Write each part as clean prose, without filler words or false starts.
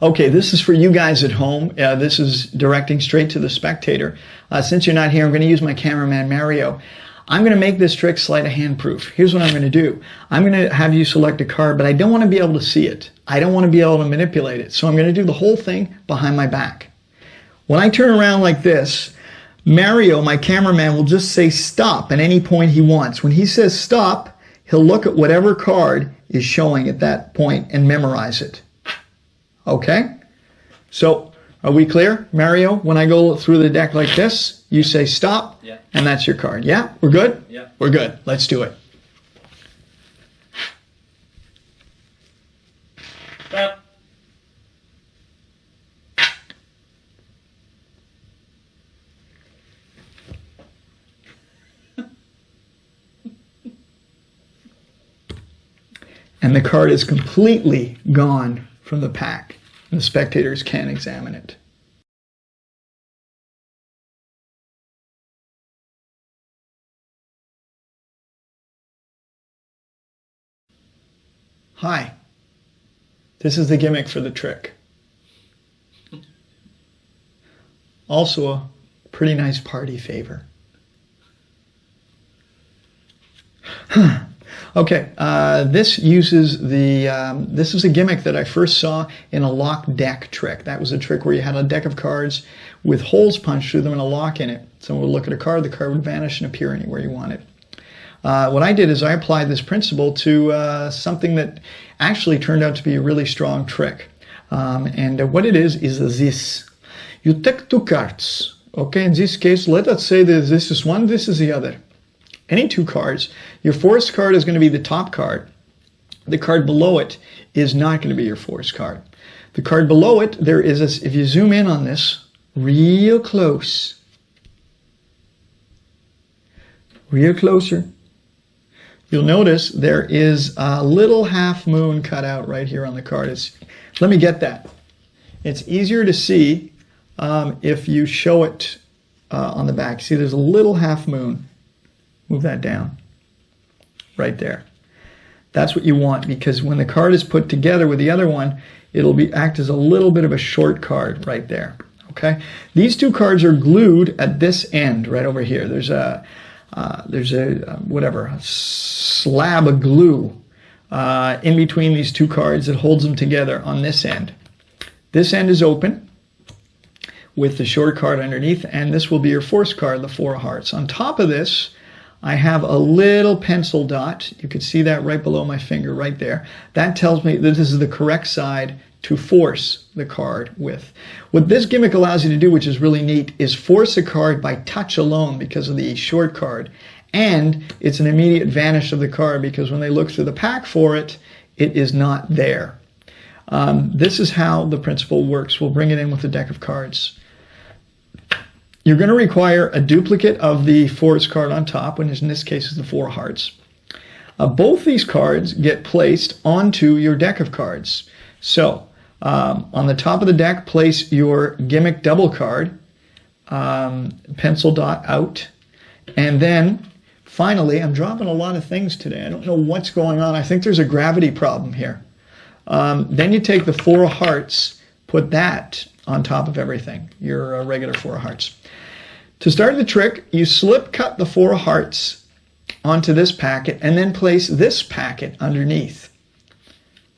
Okay, this is for you guys at home. This is directing straight to the spectator. Since you're not here, I'm going to use my cameraman, Mario. I'm going to make this trick sleight of hand proof. Here's what I'm going to do. I'm going to have you select a card, but I don't want to be able to see it. I don't want to be able to manipulate it. So I'm going to do the whole thing behind my back. When I turn around like this, Mario, my cameraman, will just say stop at any point he wants. When he says stop, he'll look at whatever card is showing at that point and memorize it. Okay? So, are we clear? Mario, when I go through the deck like this, you say stop, yeah, and that's your card. Yeah? We're good? Yeah. We're good. Let's do it. Stop. And the card is completely gone from the pack. The spectators can't examine it. Hi. This is the gimmick for the trick. Also a pretty nice party favor. Okay, this uses this is a gimmick that I first saw in a lock deck trick. That was a trick where you had a deck of cards with holes punched through them and a lock in it. Someone would look at a card, the card would vanish and appear anywhere you wanted. What I did is I applied this principle to something that actually turned out to be a really strong trick. And what it is this. You take two cards. Okay, in this case, let us say that this is one, this is the other. Any two cards. Your forced card is going to be the top card. The card below it is not going to be your forced card. The card below it, there is this, if you zoom in on this, real close. Real closer. You'll notice there is a little half moon cut out right here on the card. Let me get that. It's easier to see if you show it on the back. See, there's a little half moon. Move that down. Right there. That's what you want, because when the card is put together with the other one, it'll act as a little bit of a short card right there. Okay? These two cards are glued at this end right over here. There's a slab of glue in between these two cards that holds them together on this end. This end is open with the short card underneath, and this will be your forced card, the Four of Hearts. On top of this, I have a little pencil dot. You can see that right below my finger right there. That tells me that this is the correct side to force the card with. What this gimmick allows you to do, which is really neat, is force a card by touch alone because of the short card. And it's an immediate vanish of the card because when they look through the pack for it, it is not there. This is how the principle works. We'll bring it in with a deck of cards. You're going to require a duplicate of the forced card on top, which in this case is the Four of Hearts. Both these cards get placed onto your deck of cards. So, on the top of the deck, place your gimmick double card, pencil dot out, and then finally, I'm dropping a lot of things today. I don't know what's going on. I think there's a gravity problem here. Then you take the Four of Hearts, put that on top of everything, your regular Four of Hearts. To start the trick, you slip cut the Four of Hearts onto this packet and then place this packet underneath.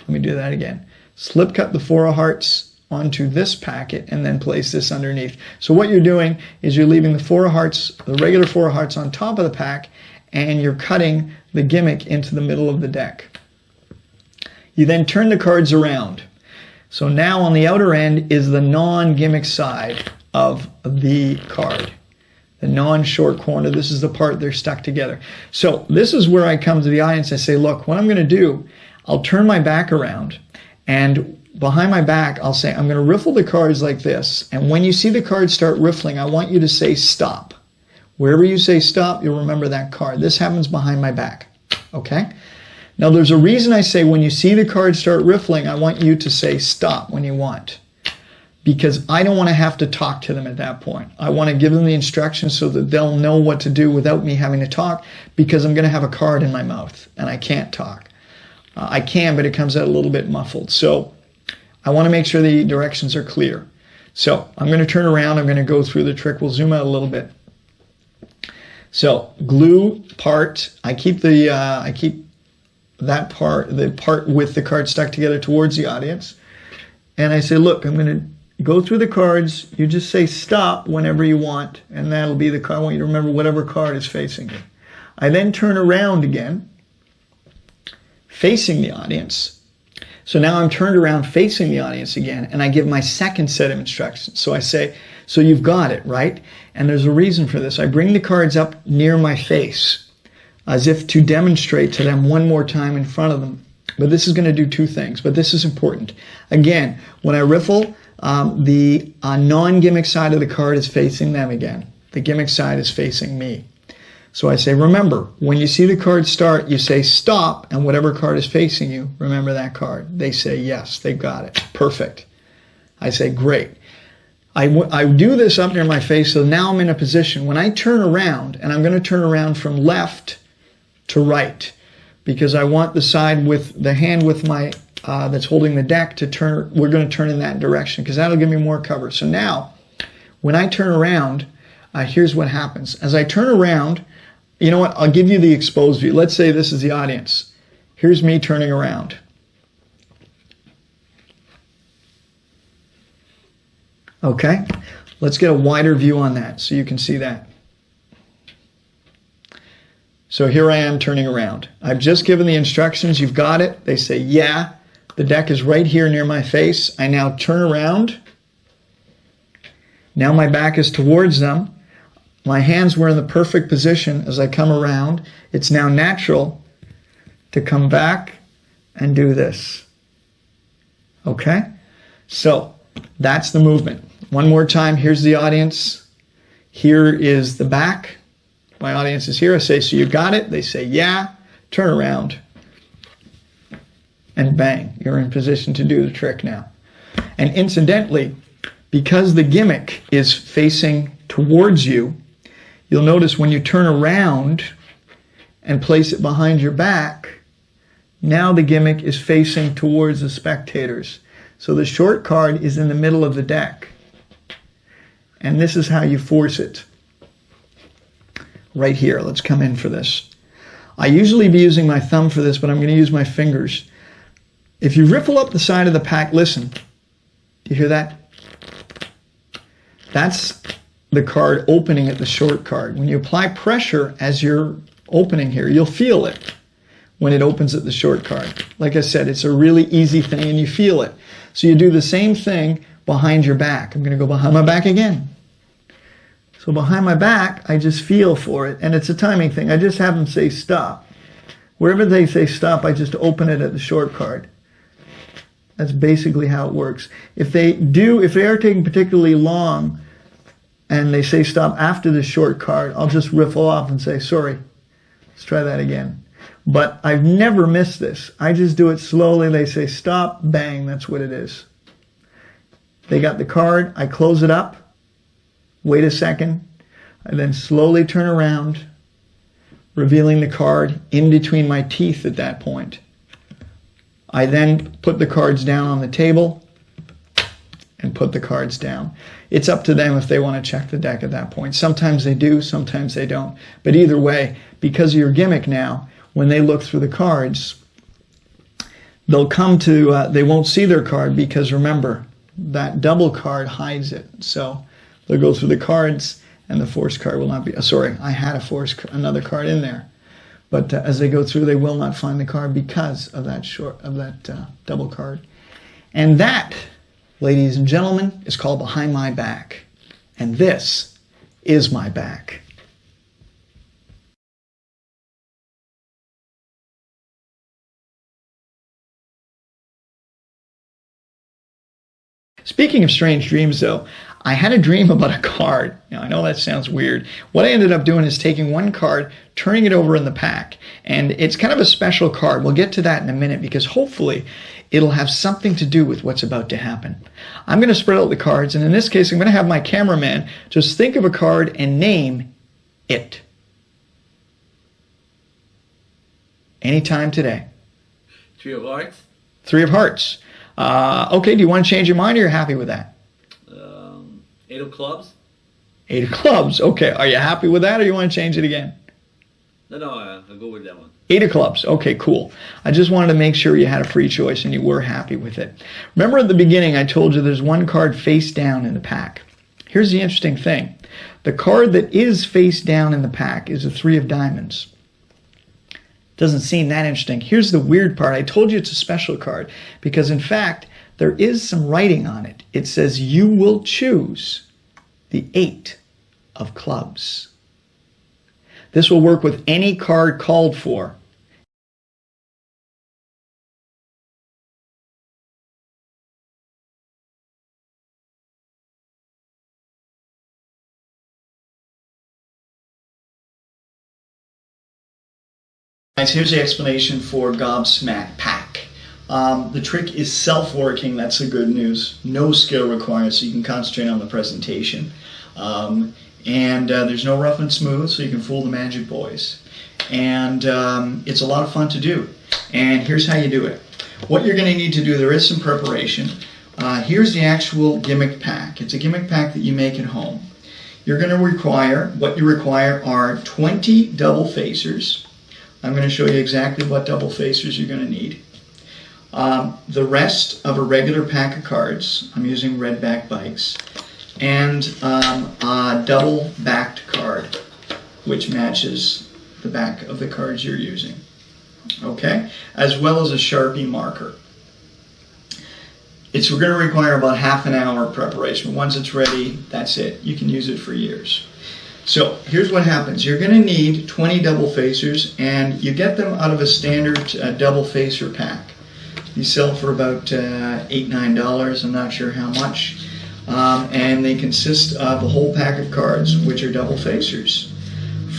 Let me do that again. Slip cut the Four of Hearts onto this packet and then place this underneath. So what you're doing is you're leaving the Four of Hearts, the regular Four of Hearts on top of the pack, and you're cutting the gimmick into the middle of the deck. You then turn the cards around. So now on the outer end is the non-gimmick side of the card. The non-short corner, this is the part they're stuck together. So this is where I come to the audience and say, look, what I'm going to do, I'll turn my back around, and behind my back, I'll say, I'm going to riffle the cards like this, and when you see the cards start riffling, I want you to say stop. Wherever you say stop, you'll remember that card. This happens behind my back, okay? Now there's a reason I say when you see the cards start riffling, I want you to say stop when you want. Because I don't want to have to talk to them at that point. I want to give them the instructions so that they'll know what to do without me having to talk, because I'm going to have a card in my mouth and I can't talk. I can, but it comes out a little bit muffled. So I want to make sure the directions are clear. So I'm going to turn around. I'm going to go through the trick. We'll zoom out a little bit. So glue part. I keep that part, the part with the card stuck together towards the audience. And I say, look, I'm going to go through the cards. You just say stop whenever you want. And that'll be the card. I want you to remember whatever card is facing you. I then turn around again, facing the audience. So now I'm turned around facing the audience again, and I give my second set of instructions. So I say, so you've got it, right? And there's a reason for this. I bring the cards up near my face, as if to demonstrate to them one more time in front of them. But this is going to do two things, but this is important. Again, when I riffle, the non-gimmick side of the card is facing them again. The gimmick side is facing me. So I say, remember, when you see the card start, you say stop, and whatever card is facing you, remember that card. They say yes, they've got it. Perfect. I say, great. I do this up near my face, so now I'm in a position. When I turn around, and I'm going to turn around from left to right, because I want the side with the hand with my that's holding the deck to turn. We're going to turn in that direction, because that'll give me more cover. So now, when I turn around, here's what happens. As I turn around, you know what? I'll give you the exposed view. Let's say this is the audience. Here's me turning around. Okay? Let's get a wider view on that so you can see that. So here I am turning around. I've just given the instructions. You've got it. They say, yeah. The deck is right here near my face. I now turn around. Now my back is towards them. My hands were in the perfect position as I come around. It's now natural to come back and do this. Okay? So that's the movement. One more time. Here's the audience. Here is the back. My audience is here. I say, so you got it? They say, yeah. Turn around. And bang, you're in position to do the trick now. And incidentally, because the gimmick is facing towards you, you'll notice when you turn around and place it behind your back, now the gimmick is facing towards the spectators. So the short card is in the middle of the deck. And this is how you force it. Right here, let's come in for this. I usually be using my thumb for this, but I'm going to use my fingers. If you riffle up the side of the pack, listen. Do you hear that? That's the card opening at the short card. When you apply pressure as you're opening here, you'll feel it when it opens at the short card. Like I said, it's a really easy thing and you feel it. So you do the same thing behind your back. I'm going to go behind my back again. So behind my back, I just feel for it. And it's a timing thing. I just have them say stop. Wherever they say stop, I just open it at the short card. That's basically how it works. If they are taking particularly long and they say stop after the short card, I'll just riffle off and say, sorry, let's try that again. But I've never missed this. I just do it slowly. They say stop, bang, that's what it is. They got the card, I close it up, wait a second, I then slowly turn around, revealing the card in between my teeth at that point. I then put the cards down on the table and put the cards down. It's up to them if they want to check the deck at that point. Sometimes they do, sometimes they don't. But either way, because of your gimmick now, when they look through the cards, they'll come to, they won't see their card because remember, that double card hides it. So they'll go through the cards and the force card will not be, sorry, I had another card in there. But as they go through, they will not find the card because of that double card. And that, ladies and gentlemen, is called behind my back. And this is my back. Speaking of strange dreams, though, I had a dream about a card. Now, I know that sounds weird. What I ended up doing is taking one card, turning it over in the pack, and it's kind of a special card. We'll get to that in a minute because hopefully it'll have something to do with what's about to happen. I'm going to spread out the cards, and in this case, I'm going to have my cameraman just think of a card and name it. Anytime today. Three of Hearts. Three of Hearts. Okay, do you want to change your mind or you're happy with that? 8 of clubs? 8 of clubs. Okay, are you happy with that or you want to change it again? No, I'll go with that one. 8 of clubs. Okay, cool. I just wanted to make sure you had a free choice and you were happy with it. Remember at the beginning I told you there's one card face down in the pack. Here's the interesting thing. The card that is face down in the pack is a 3 of diamonds. Doesn't seem that interesting. Here's the weird part. I told you it's a special card because in fact there is some writing on it. It says you will choose the 8 of clubs. This will work with any card called for. Guys, here's the explanation for Gobsmack Pack. The trick is self-working. That's the good news. No skill required, so you can concentrate on the presentation. There's no rough and smooth, so you can fool the magic boys. And it's a lot of fun to do. And here's how you do it. What you're going to need to do, there is some preparation. Here's the actual gimmick pack. It's a gimmick pack that you make at home. You're going to require, what you require are 20 double facers. I'm going to show you exactly what double facers you're going to need. The rest of a regular pack of cards. I'm using red back bikes. And a double backed card, which matches the back of the cards you're using. Okay? As well as a Sharpie marker. We're going to require about half an hour of preparation. Once it's ready, that's it. You can use it for years. So here's what happens. You're going to need 20 double facers, and you get them out of a standard double facer pack. These sell for about $8, $9. I'm not sure how much. And they consist of a whole pack of cards, which are double facers.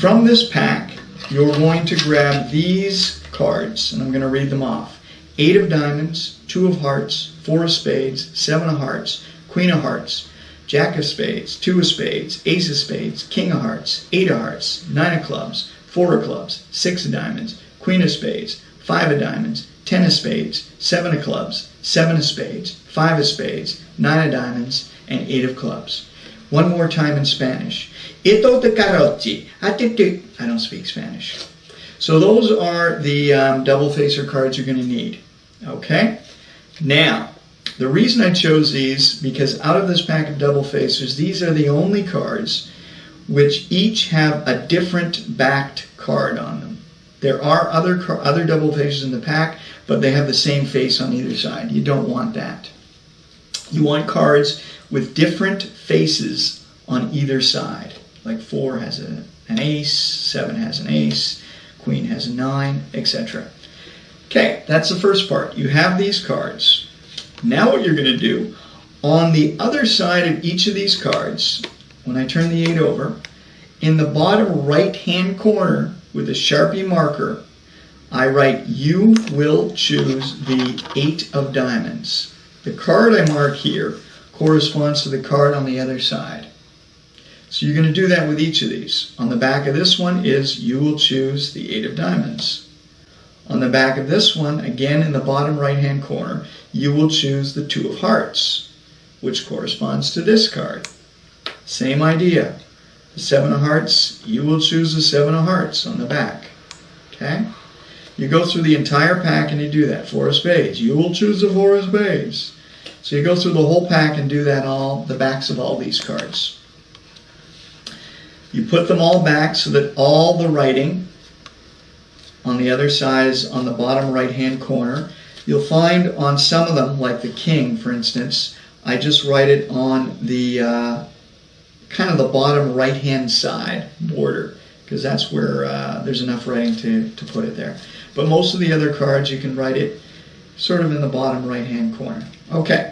From this pack, you're going to grab these cards, and I'm going to read them off. 8 of diamonds, 2 of hearts, 4 of spades, 7 of hearts, Queen of hearts, Jack of spades, 2 of spades, Ace of spades, King of hearts, 8 of hearts, 9 of clubs, 4 of clubs, 6 of diamonds, Queen of spades, 5 of diamonds, 10 of spades, 7 of clubs, 7 of spades, 5 of spades, 9 of diamonds, and 8 of clubs. One more time in Spanish. Ito te carocci. I don't speak Spanish. So those are the double facer cards you're going to need. Okay? Now, the reason I chose these, because out of this pack of double facers, these are the only cards which each have a different backed card on them. There are other double facers in the pack, but they have the same face on either side. You don't want that. You want cards with different faces on either side. Like 4 has an ace, 7 has an ace, Queen has a 9, etc. Okay, that's the first part. You have these cards. Now what you're going to do, on the other side of each of these cards, when I turn the 8 over, in the bottom right-hand corner with a Sharpie marker, I write, you will choose the 8 of diamonds. The card I mark here corresponds to the card on the other side. So you're going to do that with each of these. On the back of this one is, you will choose the 8 of diamonds. On the back of this one, again in the bottom right-hand corner, you will choose the 2 of hearts, which corresponds to this card. Same idea. The 7 of hearts, you will choose the 7 of hearts on the back. Okay? You go through the entire pack and you do that. 4 of spades, you will choose the 4 of spades. So you go through the whole pack and do that all the backs of all these cards. You put them all back so that all the writing on the other side is on the bottom right-hand corner. You'll find on some of them, like the king, for instance, I just write it on the kind of the bottom right-hand side border, because that's where there's enough writing to put it there. But most of the other cards, you can write it sort of in the bottom right-hand corner. Okay.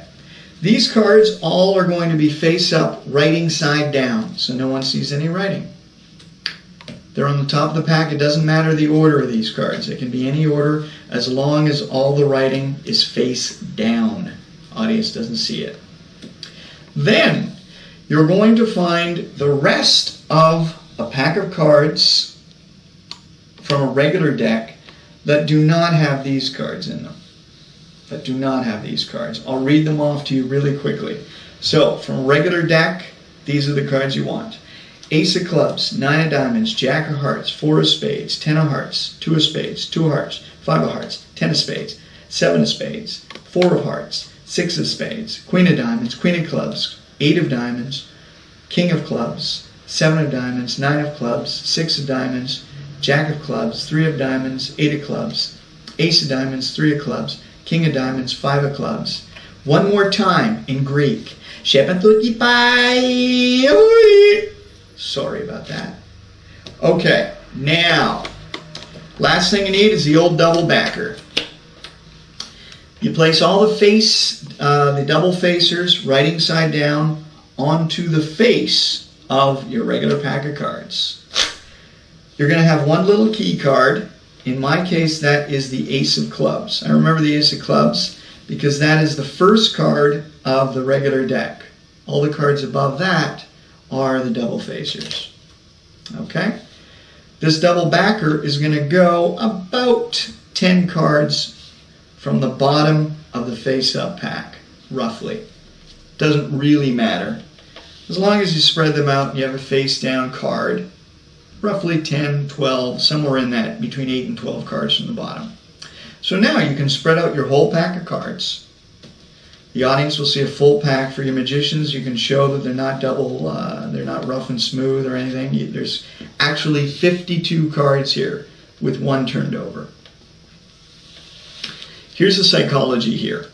These cards all are going to be face up, writing side down, so no one sees any writing. They're on the top of the pack. It doesn't matter the order of these cards. It can be any order as long as all the writing is face down. Audience doesn't see it. Then you're going to find the rest of a pack of cards from a regular deck that do not have these cards in them. that do not have these cards. I'll read them off to you really quickly. So, from regular deck, these are the cards you want. Ace of clubs, 9 of diamonds, Jack of hearts, 4 of spades, 10 of hearts, 2 of spades, 2 of hearts, 5 of hearts, 10 of spades, 7 of spades, 4 of hearts, 6 of spades, Queen of diamonds, Queen of clubs, 8 of diamonds, King of clubs, 7 of diamonds, 9 of clubs, 6 of diamonds, Jack of clubs, 3 of diamonds, 8 of clubs, Ace of diamonds, 3 of clubs, King of diamonds, 5 of clubs. One more time in Greek. Sorry about that. Okay, now, last thing you need is the old double backer. You place all the double facers, writing side down, onto the face of your regular pack of cards. You're going to have one little key card. In my case, that is the Ace of Clubs. I remember the Ace of Clubs because that is the first card of the regular deck. All the cards above that are the double facers. Okay? This double backer is going to go about 10 cards from the bottom of the face-up pack, roughly. Doesn't really matter. As long as you spread them out and you have a face-down card, roughly 10, 12, somewhere in that, between 8 and 12 cards from the bottom. So now you can spread out your whole pack of cards. The audience will see a full pack. For your magicians, you can show that they're not they're not rough and smooth or anything. There's actually 52 cards here with one turned over. Here's the psychology here.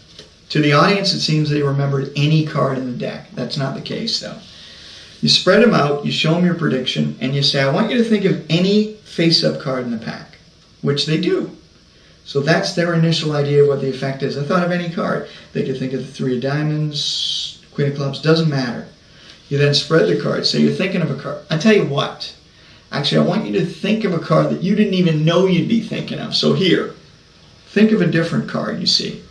To the audience, it seems they remembered any card in the deck. That's not the case, though. You spread them out, you show them your prediction, and you say, I want you to think of any face-up card in the pack, which they do. So that's their initial idea of what the effect is. I thought of any card. They could think of the 3 of diamonds, Queen of clubs, doesn't matter. You then spread the cards. Say you're thinking of a card. I tell you what, actually I want you to think of a card that you didn't even know you'd be thinking of. So here, think of a different card you see.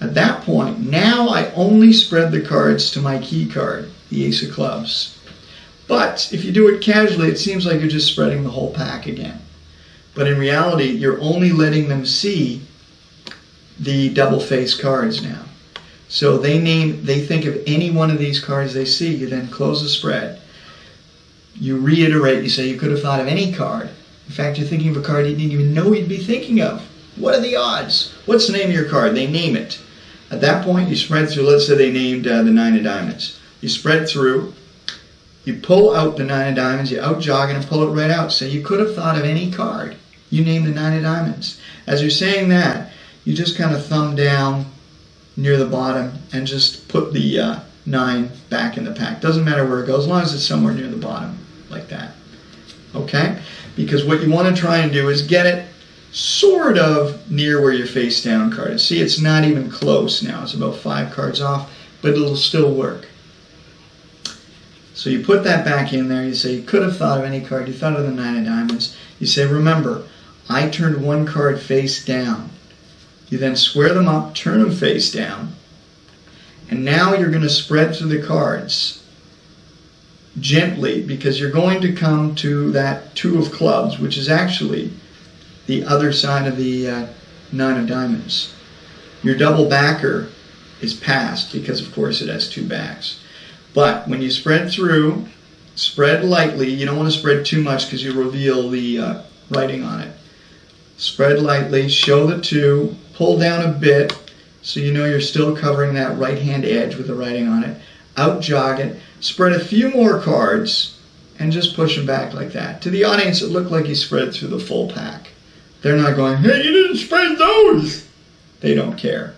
At that point, now I only spread the cards to my key card, the Ace of Clubs. But if you do it casually, it seems like you're just spreading the whole pack again. But in reality, you're only letting them see the double face cards now. So they think of any one of these cards they see. You then close the spread. You reiterate, you say you could have thought of any card. In fact, you're thinking of a card you didn't even know you'd be thinking of. What are the odds? What's the name of your card? They name it. At that point, you spread through. Let's say they named the 9 of diamonds. You spread through. You pull out the 9 of diamonds. You out jog it and pull it right out. So you could have thought of any card. You name the 9 of diamonds. As you're saying that, you just kind of thumb down near the bottom and just put the 9 back in the pack. Doesn't matter where it goes, as long as it's somewhere near the bottom, like that. Okay? Because what you want to try and do is get it sort of near where your face down card is. See, it's not even close now. It's about 5 cards off, but it'll still work. So you put that back in there. You say you could have thought of any card. You thought of the 9 of diamonds. You say, remember, I turned one card face down. You then square them up, turn them face down, and now you're going to spread through the cards gently because you're going to come to that 2 of clubs, which is actually the other side of the 9 of diamonds. Your double backer is passed because, of course, it has 2 backs. But when you spread through, spread lightly. You don't want to spread too much because you reveal the writing on it. Spread lightly, show the 2, pull down a bit so you know you're still covering that right-hand edge with the writing on it. Out jog it, spread a few more cards, and just push them back like that. To the audience, it looked like you spread through the full pack. They're not going, hey, you didn't spread those! They don't care.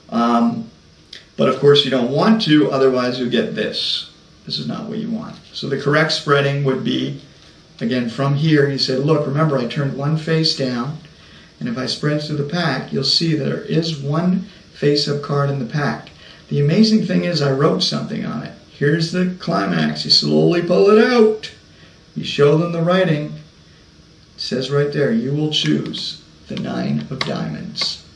But of course you don't want to, otherwise you'll get this. This is not what you want. So the correct spreading would be, again, from here, you say, look, remember I turned one face down, and if I spread through the pack, you'll see there is one face-up card in the pack. The amazing thing is I wrote something on it. Here's the climax. You slowly pull it out. You show them the writing. It says right there, you will choose the 9 of diamonds.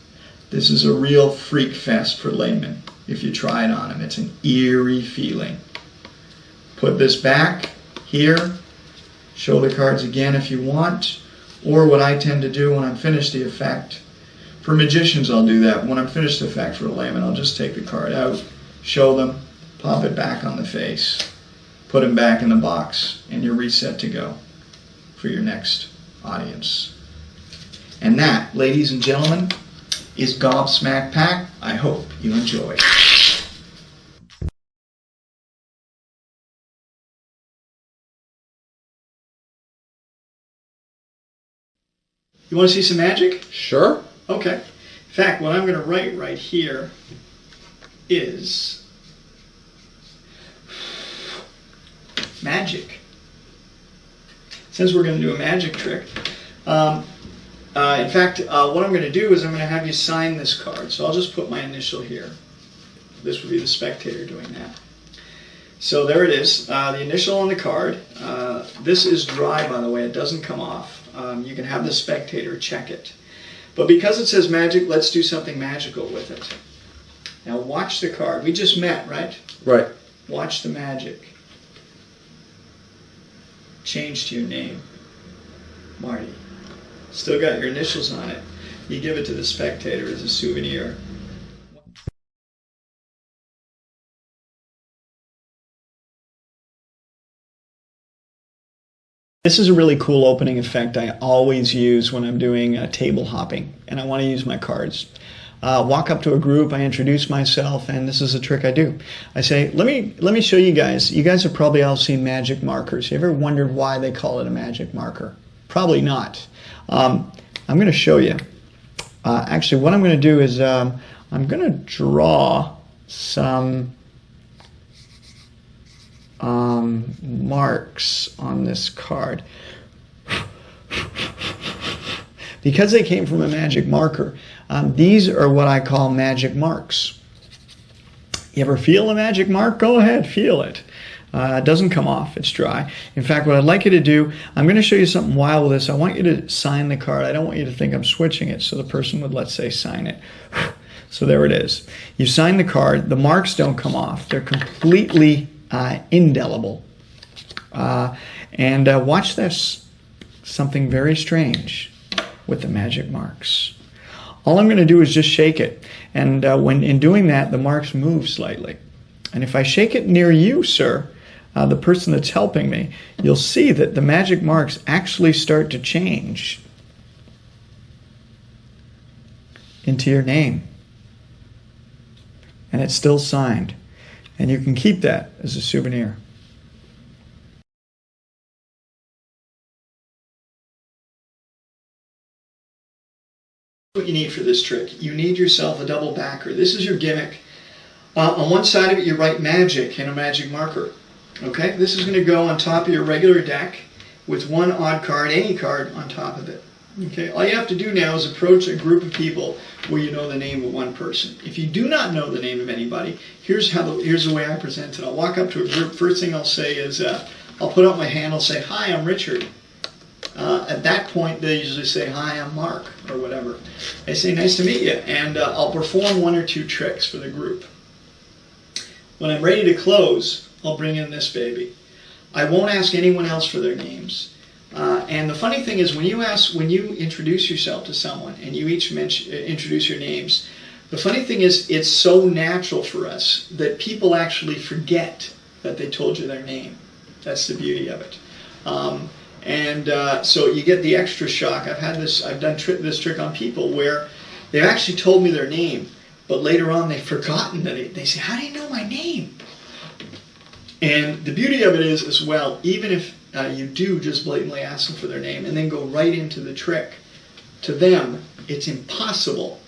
This is a real freak fest for laymen. If you try it on them, it's an eerie feeling. Put this back here. Show the cards again if you want. Or what I tend to do when I'm finished the effect, For magicians, I'll do that. When I'm finished the effect for a layman, I'll just take the card out, show them, pop it back on the face, put them back in the box, and you're reset to go for your next audience. And that, ladies and gentlemen, is Gobsmack Pack. I hope you enjoy. You want to see some magic? Sure. Okay. In fact, what I'm going to write right here is magic. Since we're going to do a magic trick, in fact, what I'm going to do is I'm going to have you sign this card. So I'll just put my initial here. This would be the spectator doing that. So there it is, the initial on the card. This is dry, by the way. It doesn't come off. You can have the spectator check it. But because it says magic, let's do something magical with it. Now watch the card. We just met, right? Right. Watch the magic. Change to your name. Marty. Still got your initials on it. You give it to the spectator as a souvenir. This is a really cool opening effect I always use when I'm doing table hopping and I want to use my cards. Walk up to a group, I introduce myself, and this is a trick I do. I say, let me show you guys. You guys have probably all seen magic markers. You ever wondered why they call it a magic marker? Probably not. I'm going to show you. Actually, what I'm going to do is I'm going to draw some marks on this card. Because they came from a magic marker, these are what I call magic marks. You ever feel a magic mark? Go ahead, feel it. It doesn't come off, it's dry. In fact, what I'd like you to do, I'm going to show you something wild with this. I want you to sign the card. I don't want you to think I'm switching it, so the person would, let's say, sign it. So there it is. You sign the card, the marks don't come off. They're completely indelible. And watch this, something very strange with the magic marks. All I'm going to do is just shake it, and when in doing that, the marks move slightly. And if I shake it near you, sir, the person that's helping me, you'll see that the magic marks actually start to change into your name. And it's still signed. And you can keep that as a souvenir. What you need for this trick. You need yourself a double backer. This is your gimmick. On one side of it, you write magic in a magic marker. Okay? This is going to go on top of your regular deck with one odd card, any card, on top of it. Okay? All you have to do now is approach a group of people where you know the name of one person. If you do not know the name of anybody, here's the way I present it. I'll walk up to a group. First thing I'll say is, I'll put up my hand. I'll say, "Hi, I'm Richard." At that point, they usually say, "Hi, I'm Mark," or whatever. I say, "Nice to meet you," and I'll perform one or two tricks for the group. When I'm ready to close, I'll bring in this baby. I won't ask anyone else for their names. And the funny thing is, when you introduce yourself to someone and you each introduce your names, the funny thing is, it's so natural for us that people actually forget that they told you their name. That's the beauty of it. So you get the extra shock. I've done this trick on people where they've actually told me their name, but later on they've forgotten that they say, "How do you know my name?" And the beauty of it is, as well, even if you do just blatantly ask them for their name and then go right into the trick, to them, it's impossible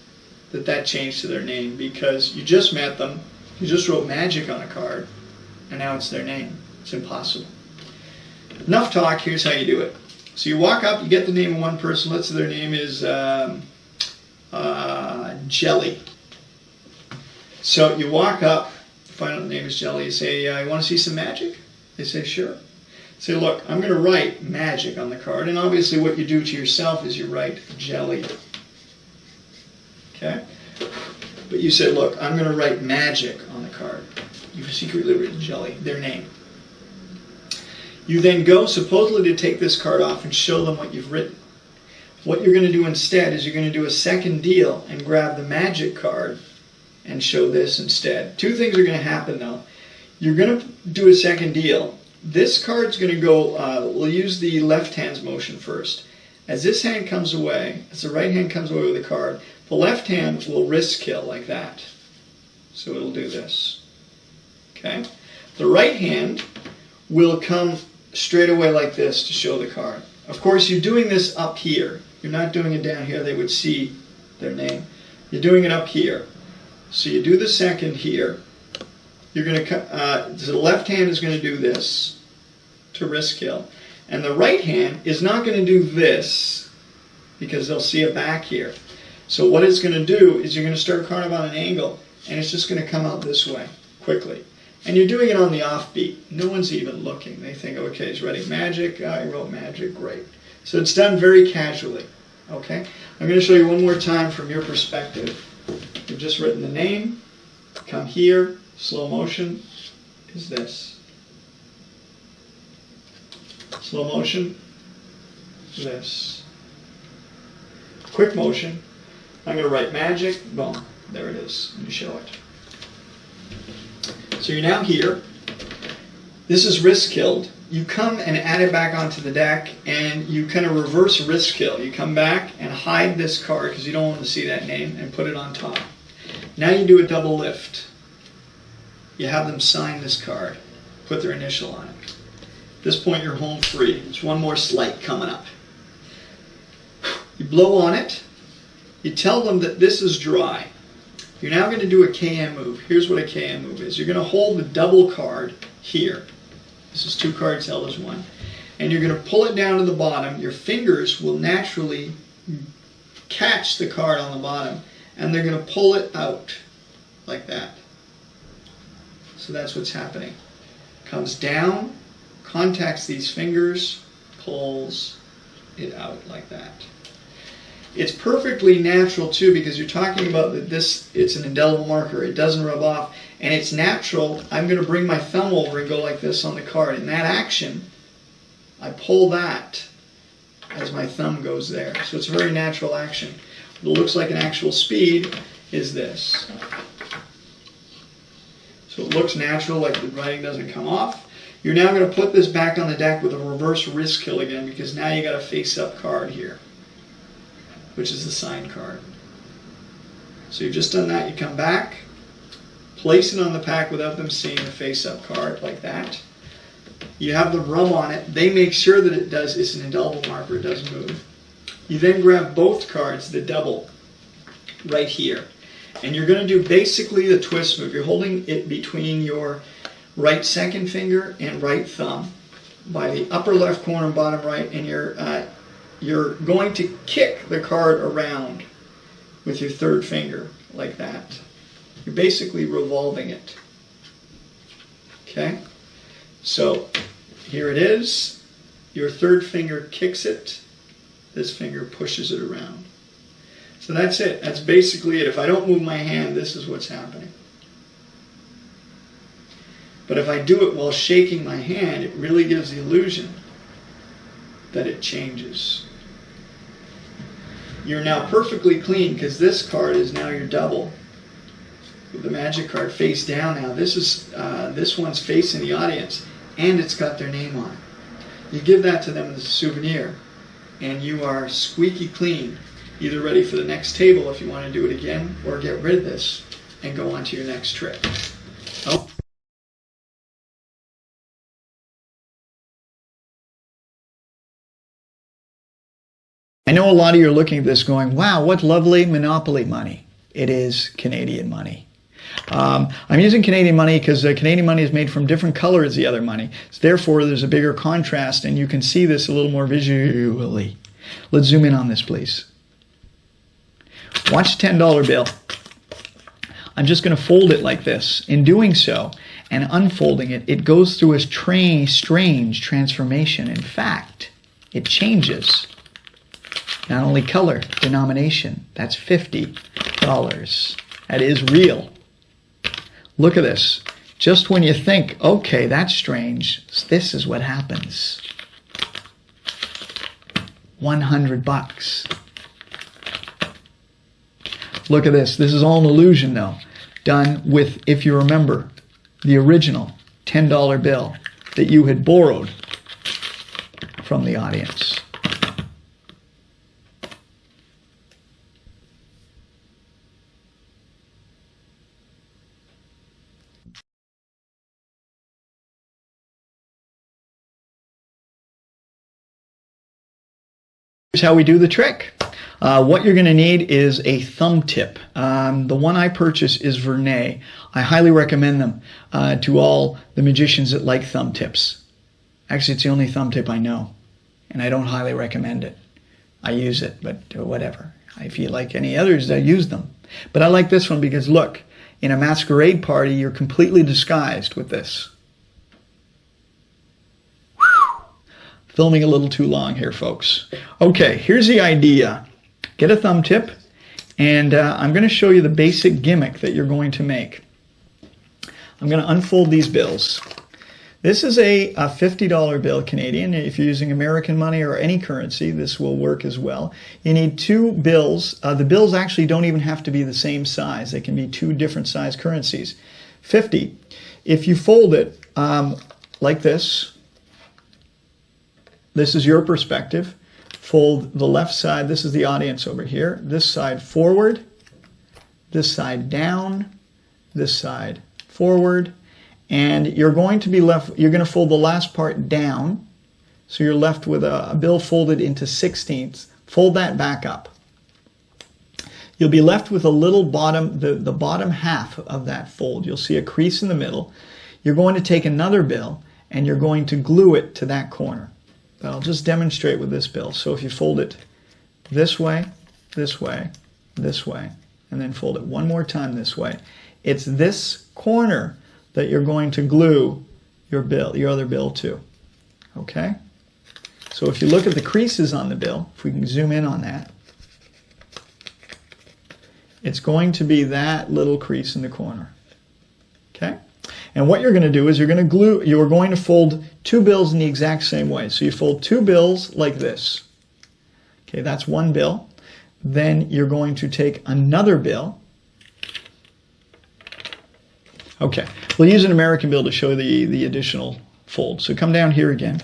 that changed to their name, because you just met them, you just wrote magic on a card, and now it's their name. It's impossible. Enough talk, here's how you do it. So you walk up, you get the name of one person, let's say their name is Jelly. So you walk up, find out the name is Jelly, you say, "You want to see some magic?" They say, "Sure." Say, "Look, I'm going to write magic on the card," and obviously what you do to yourself is you write Jelly. Okay? But you say, "Look, I'm going to write magic on the card." You've secretly written Jelly, their name. You then go supposedly to take this card off and show them what you've written. what you're going to do instead is you're going to do a second deal and grab the magic card and show this instead. Two things are going to happen though. You're going to do a second deal. This card's going to go, we'll use the left hand's motion first. As this hand comes away, as the right hand comes away with the card, the left hand will wrist kill like that. So it'll do this. Okay? The right hand will come straight away like this to show the card. Of course, you're doing this up here. You're not doing it down here. They would see their name. You're doing it up here. So you do the second here. You're going to, the left hand is going to do this to wrist kill. And the right hand is not going to do this because they'll see it back here. So what it's going to do is you're going to start kind of on an angle and it's just going to come out this way quickly. And you're doing it on the offbeat. No one's even looking. They think, okay, he's writing magic. I wrote magic, great. So it's done very casually. Okay? I'm going to show you one more time from your perspective. You've just written the name. Come here. Slow motion is this. Slow motion, this. Quick motion, I'm going to write magic, boom, there it is, and you show it. So you're now here. This is wrist killed. You come and add it back onto the deck, and you kind of reverse wrist kill. You come back and hide this card, because you don't want to see that name, and put it on top. Now you do a double lift. You have them sign this card, put their initial on it. At this point, you're home free. There's one more slight coming up. You blow on it. You tell them that this is dry. You're now going to do a KM move. Here's what a KM move is. You're going to hold the double card here. This is two cards held as one. And you're going to pull it down to the bottom. Your fingers will naturally catch the card on the bottom. And they're going to pull it out like that. So that's what's happening. Comes down, contacts these fingers, pulls it out like that. It's perfectly natural too, because you're talking about that it's an indelible marker. It doesn't rub off, and it's natural. I'm going to bring my thumb over and go like this on the card. In that action, I pull that as my thumb goes there. So it's a very natural action. What looks like an actual speed is this. So it looks natural, like the writing doesn't come off. You're now going to put this back on the deck with a reverse wrist kill again, because now you got a face-up card here, which is the signed card. So you've just done that. You come back, place it on the pack without them seeing the face-up card like that. You have the rum on it. They make sure that it's an indelible marker, it doesn't move. You then grab both cards, the double, right here. And you're going to do basically the twist move. You're holding it between your right second finger and right thumb by the upper left corner and bottom right, and you're going to kick the card around with your third finger like that. You're basically revolving it. Okay? So here it is. Your third finger kicks it. This finger pushes it around. So that's it. That's basically it. If I don't move my hand, this is what's happening. But if I do it while shaking my hand, it really gives the illusion that it changes. You're now perfectly clean, because this card is now your double. With the magic card face down now. This one's facing the audience, and it's got their name on it. You give that to them as a souvenir, and you are squeaky clean. Either ready for the next table if you want to do it again, or get rid of this and go on to your next trip. Oh. I know a lot of you are looking at this going, wow, what lovely Monopoly money. It is Canadian money. I'm using Canadian money because Canadian money is made from different colors as the other money. So therefore, there's a bigger contrast, and you can see this a little more visually. Let's zoom in on this, please. Watch the $10 bill. I'm just going to fold it like this. In doing so, and unfolding it, it goes through a strange transformation. In fact, it changes. Not only color, denomination. That's $50. That is real. Look at this. Just when you think, okay, that's strange, this is what happens. $100. Look at this. This is all an illusion, though. Done with, if you remember, the original $10 bill that you had borrowed from the audience. Here's how we do the trick. What you're going to need is a thumb tip. The one I purchase is Vernay. I highly recommend them to all the magicians that like thumb tips. Actually, it's the only thumb tip I know, and I don't highly recommend it. I use it, but whatever. If you like any others, I use them. But I like this one because, look, in a masquerade party, you're completely disguised with this. Filming a little too long here, folks. Okay, here's the idea. Get a thumb tip, and I'm going to show you the basic gimmick that you're going to make. I'm going to unfold these bills. This is a $50 bill Canadian. If you're using American money or any currency, this will work as well. You need two bills. The bills actually don't even have to be the same size. They can be two different size currencies. 50. If you fold it like this, this is your perspective. Fold the left side, this is the audience over here, this side forward, this side down, this side forward, and you're going to be left, you're going to fold the last part down, so you're left with a bill folded into 16ths. Fold that back up. You'll be left with a little bottom, the bottom half of that fold. You'll see a crease in the middle. You're going to take another bill, and you're going to glue it to that corner. I'll just demonstrate with this bill. So if you fold it this way, this way, this way, and then fold it one more time this way, it's this corner that you're going to glue your bill, your other bill to. Okay? So if you look at the creases on the bill, if we can zoom in on that, it's going to be that little crease in the corner. Okay? And what you're going to do is you're going to fold two bills in the exact same way. So you fold two bills like this. Okay, that's one bill. Then you're going to take another bill. Okay, we'll use an American bill to show the additional fold. So come down here again.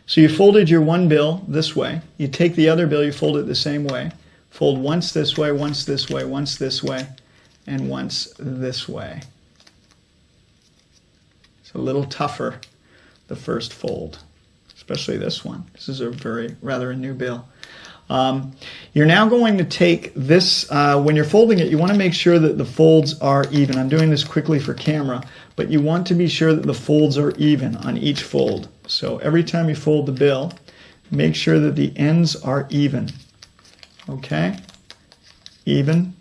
So you folded your one bill this way. You take the other bill, you fold it the same way. Fold once this way, once this way, once this way, and once this way. It's a little tougher, the first fold, especially this one. This is a rather a new bill. You're now going to take this, when you're folding it, you want to make sure that the folds are even. I'm doing this quickly for camera, but you want to be sure that the folds are even on each fold. So every time you fold the bill, make sure that the ends are even. Okay? Even.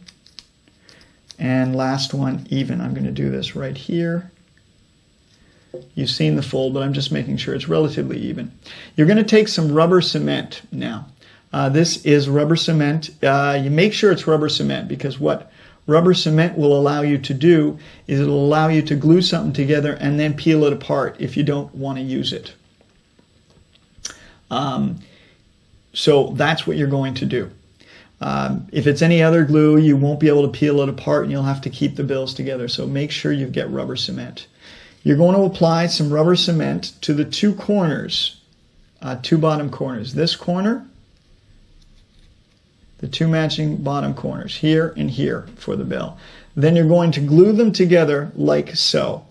And last one, even. I'm going to do this right here. You've seen the fold, but I'm just making sure it's relatively even. You're going to take some rubber cement now. This is rubber cement. You make sure it's rubber cement because what rubber cement will allow you to do is it'll allow you to glue something together and then peel it apart if you don't want to use it. So that's what you're going to do. If it's any other glue, you won't be able to peel it apart and you'll have to keep the bills together. So make sure you get rubber cement. You're going to apply some rubber cement to the two corners, two bottom corners. This corner, the two matching bottom corners, here and here for the bill. Then you're going to glue them together like so.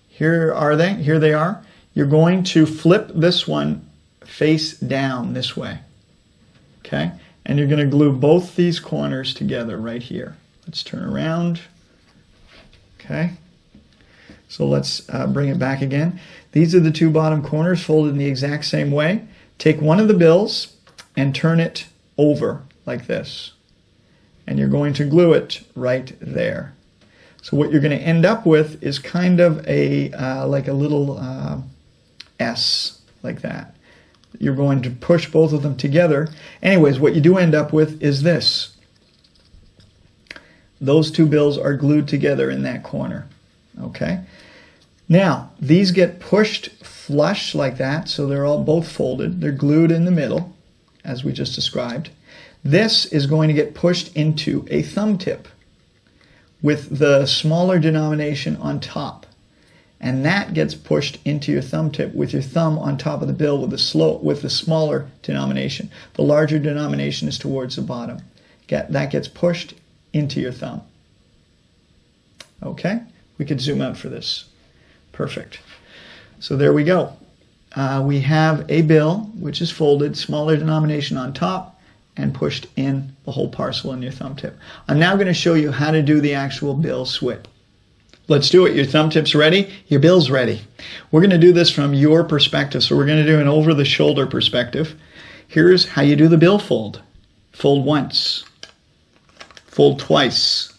Here are they. Here they are. You're going to flip this one face down this way. Okay? And you're going to glue both these corners together right here. Let's turn around. Okay? So let's bring it back again. These are the two bottom corners folded in the exact same way. Take one of the bills and turn it over like this. And you're going to glue it right there. So what you're going to end up with is kind of a like a little S like that. You're going to push both of them together. Anyways, what you do end up with is this. Those two bills are glued together in that corner. Okay? Now, these get pushed flush like that, so they're all both folded. They're glued in the middle, as we just described. This is going to get pushed into a thumb tip with the smaller denomination on top. And that gets pushed into your thumb tip with your thumb on top of the bill with the smaller denomination. The larger denomination is towards the bottom. That gets pushed into your thumb. Okay? We could zoom out for this. Perfect. So there we go. We have a bill which is folded, smaller denomination on top, and pushed in the whole parcel in your thumb tip. I'm now going to show you how to do the actual bill swip. Let's do it. Your thumb tip's ready. Your bill's ready. We're going to do this from your perspective. So we're going to do an over-the-shoulder perspective. Here's how you do the bill fold. Fold once. Fold twice.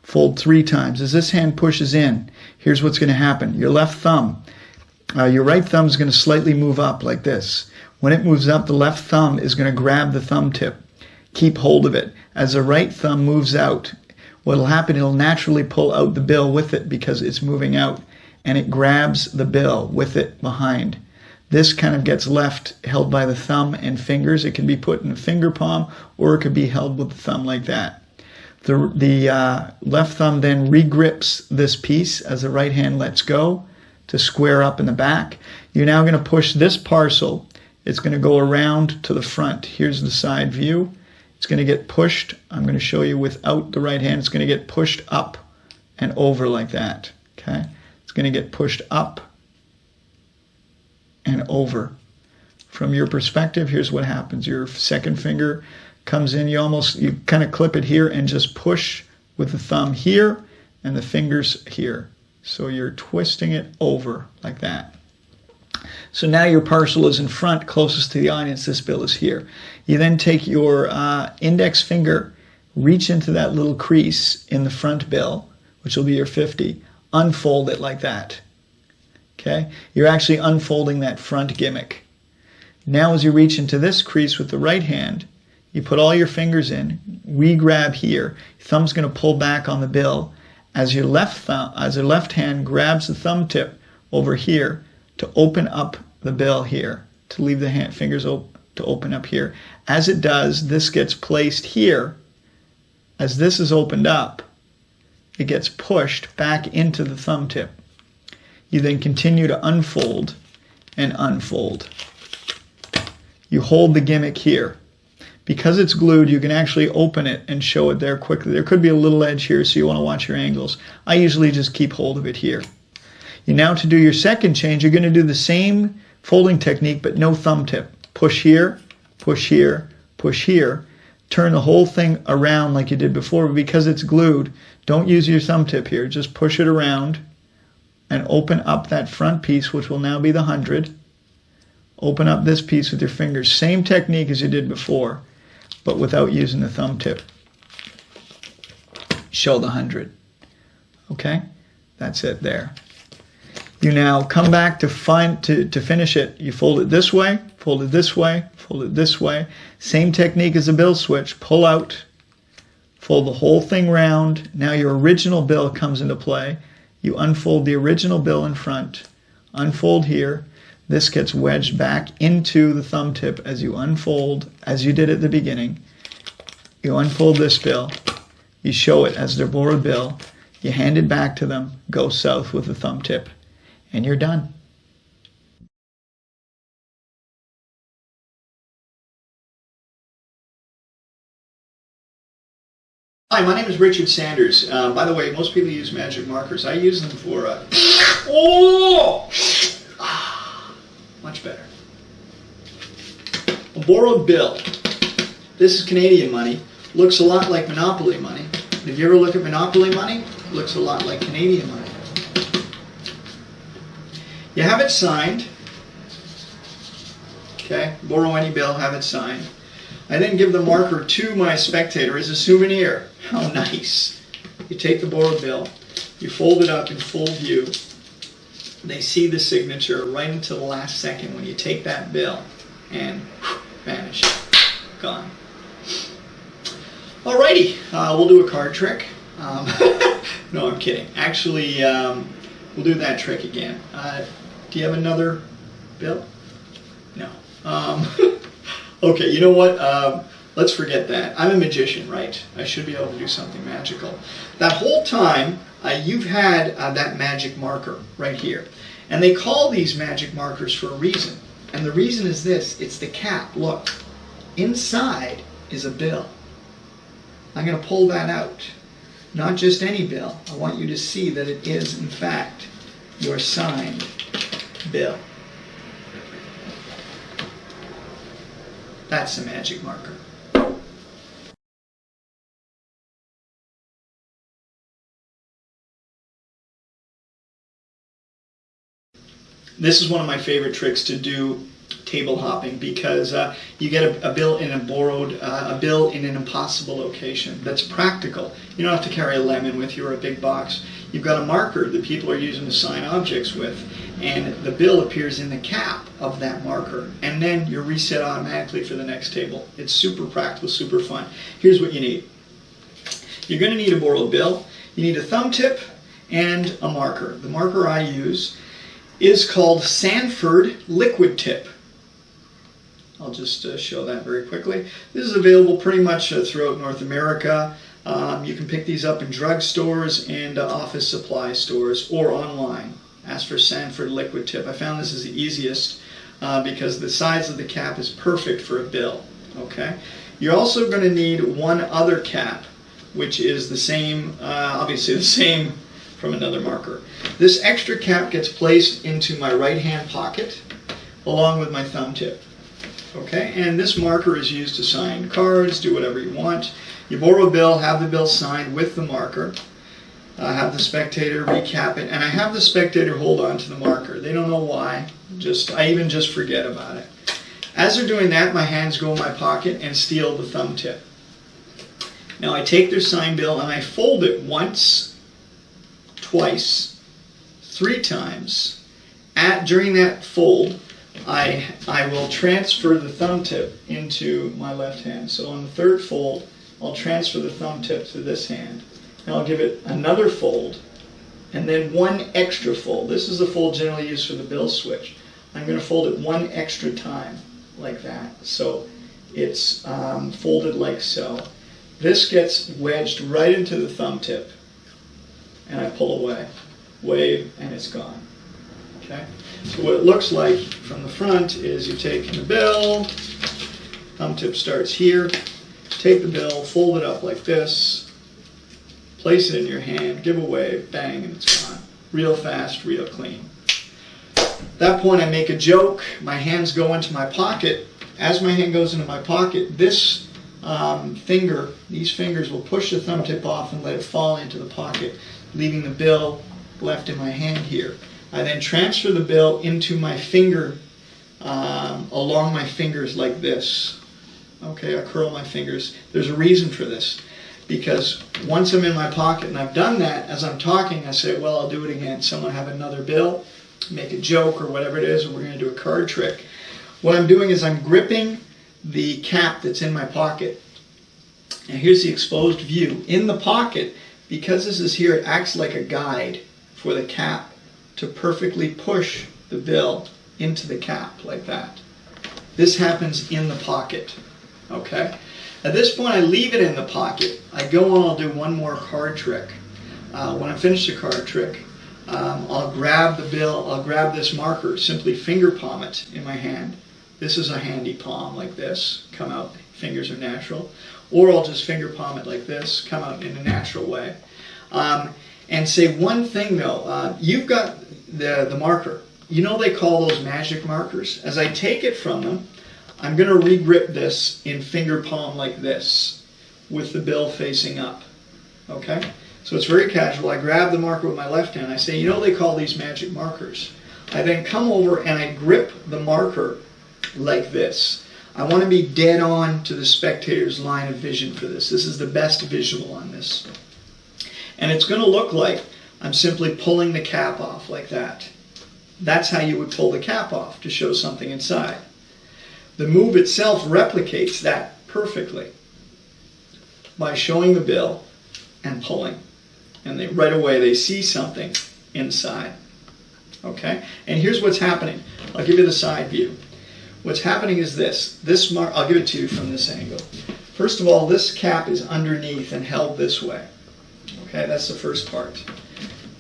Fold 3 times. As this hand pushes in, here's what's going to happen. Your left thumb, your right thumb is going to slightly move up like this. When it moves up, the left thumb is going to grab the thumb tip. Keep hold of it. As the right thumb moves out, what will happen, it'll naturally pull out the bill with it because it's moving out, and it grabs the bill with it behind. This kind of gets left held by the thumb and fingers. It can be put in the finger palm, or it could be held with the thumb like that. The left thumb then regrips this piece as the right hand lets go to square up in the back. You're now going to push this parcel. It's going to go around to the front. Here's the side view. It's going to get pushed. I'm going to show you without the right hand. It's going to get pushed up and over like that. Okay? It's going to get pushed up and over. From your perspective, here's what happens. Your second finger comes in. You kind of clip it here and just push with the thumb here and the fingers here. So you're twisting it over like that. So now your parcel is in front, closest to the audience. This bill is here. You then take your index finger, reach into that little crease in the front bill, which will be your 50, unfold it like that. Okay? You're actually unfolding that front gimmick. Now as you reach into this crease with the right hand, you put all your fingers in, re-grab here. Your thumb's going to pull back on the bill as your left hand grabs the thumb tip over here to open up the bill here, to leave the fingers open, to open up here. As it does, this gets placed here. As this is opened up, it gets pushed back into the thumb tip. You then continue to unfold and unfold. You hold the gimmick here. Because it's glued, you can actually open it and show it there quickly. There could be a little edge here, so you want to watch your angles. I usually just keep hold of it here. Now to do your second change, you're going to do the same folding technique, but no thumb tip. Push here, push here, push here. Turn the whole thing around like you did before, but because it's glued, don't use your thumb tip here. Just push it around and open up that front piece, which will now be the 100. Open up this piece with your fingers. Same technique as you did before, but without using the thumb tip. Show the 100. Okay? That's it there. You now come back to finish it. You fold it this way, fold it this way, fold it this way. Same technique as the bill switch. Pull out, fold the whole thing round. Now your original bill comes into play. You unfold the original bill in front. Unfold here. This gets wedged back into the thumb tip as you unfold, as you did at the beginning. You unfold this bill. You show it as their borrowed bill. You hand it back to them. Go south with the thumb tip. And you're done. Hi, my name is Richard Sanders. By the way, most people use magic markers. I use them for... much better. A borrowed bill. This is Canadian money. Looks a lot like Monopoly money. If you ever look at Monopoly money, it looks a lot like Canadian money. You have it signed. Okay, borrow any bill, have it signed. I then give the marker to my spectator as a souvenir. How nice. You take the borrowed bill, you fold it up in full view. They see the signature right until the last second when you take that bill and vanish. Gone. Alrighty, we'll do a card trick. No, I'm kidding. Actually, We'll do that trick again. Do you have another bill? No. Okay, you know what? Let's forget that. I'm a magician, right? I should be able to do something magical. That whole time, you've had that magic marker right here. And they call these magic markers for a reason. And the reason is this. It's the cap. Look. Inside is a bill. I'm going to pull that out. Not just any bill. I want you to see that it is, in fact, your signed bill. That's a magic marker. This is one of my favorite tricks to do table hopping, because you get a bill in a bill in an impossible location. That's practical. You don't have to carry a lemon with you or a big box. You've got a marker that people are using to sign objects with, and the bill appears in the cap of that marker, and then you're reset automatically for the next table. It's super practical, super fun. Here's what you need. You're going to need a borrowed bill. You need a thumb tip and a marker. The marker I use is called Sanford Liquid Tip. I'll just show that very quickly. This is available pretty much throughout North America. You can pick these up in drugstores and office supply stores or online. Ask for Sanford Liquid Tip. I found this is the easiest because the size of the cap is perfect for a bill. Okay. You're also going to need one other cap, which is the same, obviously the same from another marker. This extra cap gets placed into my right hand pocket along with my thumb tip. Okay, and this marker is used to sign cards, do whatever you want. You borrow a bill, have the bill signed with the marker, have the spectator recap it, and I have the spectator hold on to the marker. They don't know why, I even just forget about it. As they're doing that, my hands go in my pocket and steal the thumb tip. Now I take their signed bill and I fold it once, twice, 3 times. During that fold, I will transfer the thumb tip into my left hand. So on the third fold, I'll transfer the thumb tip to this hand. And I'll give it another fold, and then one extra fold. This is the fold generally used for the bill switch. I'm going to fold it one extra time, like that. So it's folded like so. This gets wedged right into the thumb tip, and I pull away, wave, and it's gone. Okay? So what it looks like from the front is you take the bill, thumb tip starts here, take the bill, fold it up like this, place it in your hand, give a wave, bang, and it's gone. Real fast, real clean. At that point I make a joke, my hands go into my pocket. As my hand goes into my pocket, these fingers will push the thumb tip off and let it fall into the pocket, leaving the bill left in my hand here. I then transfer the bill into my finger, along my fingers like this. Okay, I curl my fingers. There's a reason for this, because once I'm in my pocket and I've done that, as I'm talking, I say, well, I'll do it again. Someone have another bill, make a joke or whatever it is, and we're going to do a card trick. What I'm doing is I'm gripping the cap that's in my pocket. And here's the exposed view. In the pocket, because this is here, it acts like a guide for the cap to perfectly push the bill into the cap like that. This happens in the pocket. Okay? At this point, I leave it in the pocket. I go on, I'll do one more card trick. When I finish the card trick, I'll grab the bill, I'll grab this marker, simply finger palm it in my hand. This is a handy palm like this, come out, fingers are natural. Or I'll just finger palm it like this, come out in a natural way. And say one thing though, you've got the marker. You know they call those magic markers. As I take it from them, I'm going to re-grip this in finger palm like this, with the bill facing up. Okay? So it's very casual. I grab the marker with my left hand. I say, you know they call these magic markers. I then come over and I grip the marker like this. I want to be dead on to the spectator's line of vision for this. This is the best visual on this. And it's going to look like I'm simply pulling the cap off like that. That's how you would pull the cap off, to show something inside. The move itself replicates that perfectly by showing the bill and pulling. And right away they see something inside. Okay? And here's what's happening. I'll give you the side view. What's happening is this. I'll give it to you from this angle. First of all, this cap is underneath and held this way. Okay, that's the first part.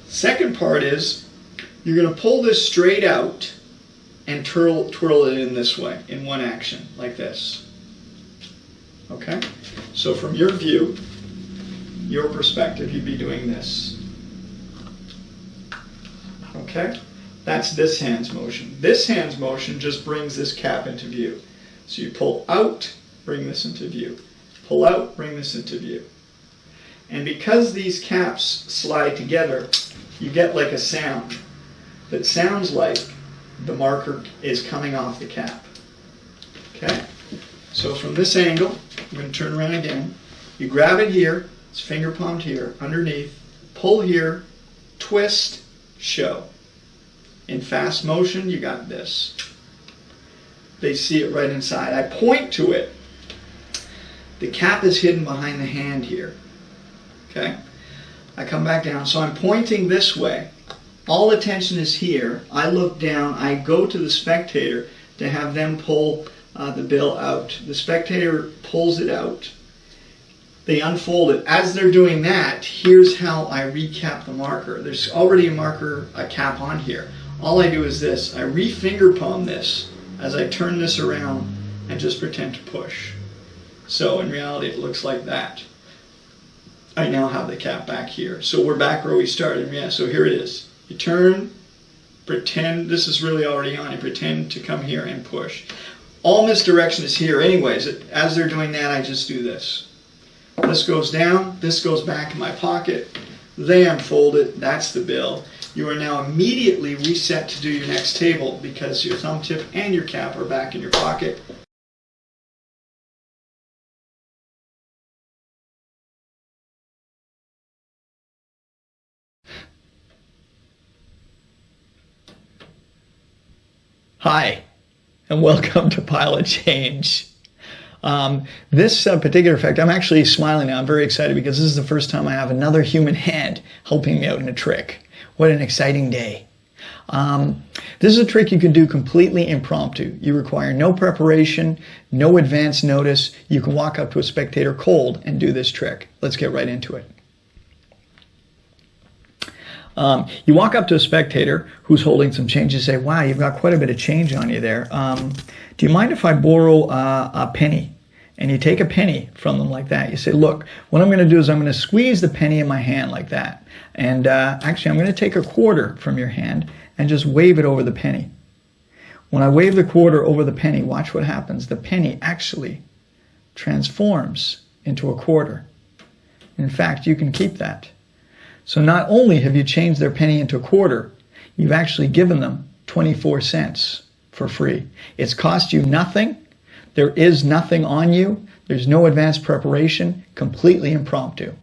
Second part is you're going to pull this straight out and twirl it in this way, in one action, like this. Okay? So from your view, your perspective, you'd be doing this. Okay? That's this hand's motion. This hand's motion just brings this cap into view. So you pull out, bring this into view. Pull out, bring this into view. And because these caps slide together, you get like a sound that sounds like the marker is coming off the cap. Okay? So from this angle, I'm going to turn around again. You grab it here, it's finger palmed here, underneath, pull here, twist, show. In fast motion, you got this. They see it right inside. I point to it. The cap is hidden behind the hand here. Okay? I come back down. So I'm pointing this way. All attention is here. I look down. I go to the spectator to have them pull the bill out. The spectator pulls it out. They unfold it. As they're doing that, here's how I recap the marker. There's already a cap on here. All I do is this. I re-finger palm this as I turn this around and just pretend to push. So in reality, it looks like that. I now have the cap back here. So we're back where we started. Yeah, so here it is. You turn, pretend, this is really already on. You pretend to come here and push. All misdirection is here anyways. As they're doing that, I just do this. This goes down, this goes back in my pocket. They unfold it, that's the bill. You are now immediately reset to do your next table because your thumb tip and your cap are back in your pocket. Hi, and welcome to Pilot Change. This particular effect, I'm actually smiling now. I'm very excited because this is the first time I have another human hand helping me out in a trick. What an exciting day. This is a trick you can do completely impromptu. You require no preparation, no advance notice. You can walk up to a spectator cold and do this trick. Let's get right into it. You walk up to a spectator who's holding some change. You say, wow, you've got quite a bit of change on you there. Do you mind if I borrow a penny? And you take a penny from them like that. You say, look, what I'm going to do is I'm going to squeeze the penny in my hand like that. And actually, I'm going to take a quarter from your hand and just wave it over the penny. When I wave the quarter over the penny, watch what happens. The penny actually transforms into a quarter. In fact, you can keep that. So not only have you changed their penny into a quarter, you've actually given them 24 cents for free. It's cost you nothing. There is nothing on you. There's no advanced preparation, completely impromptu.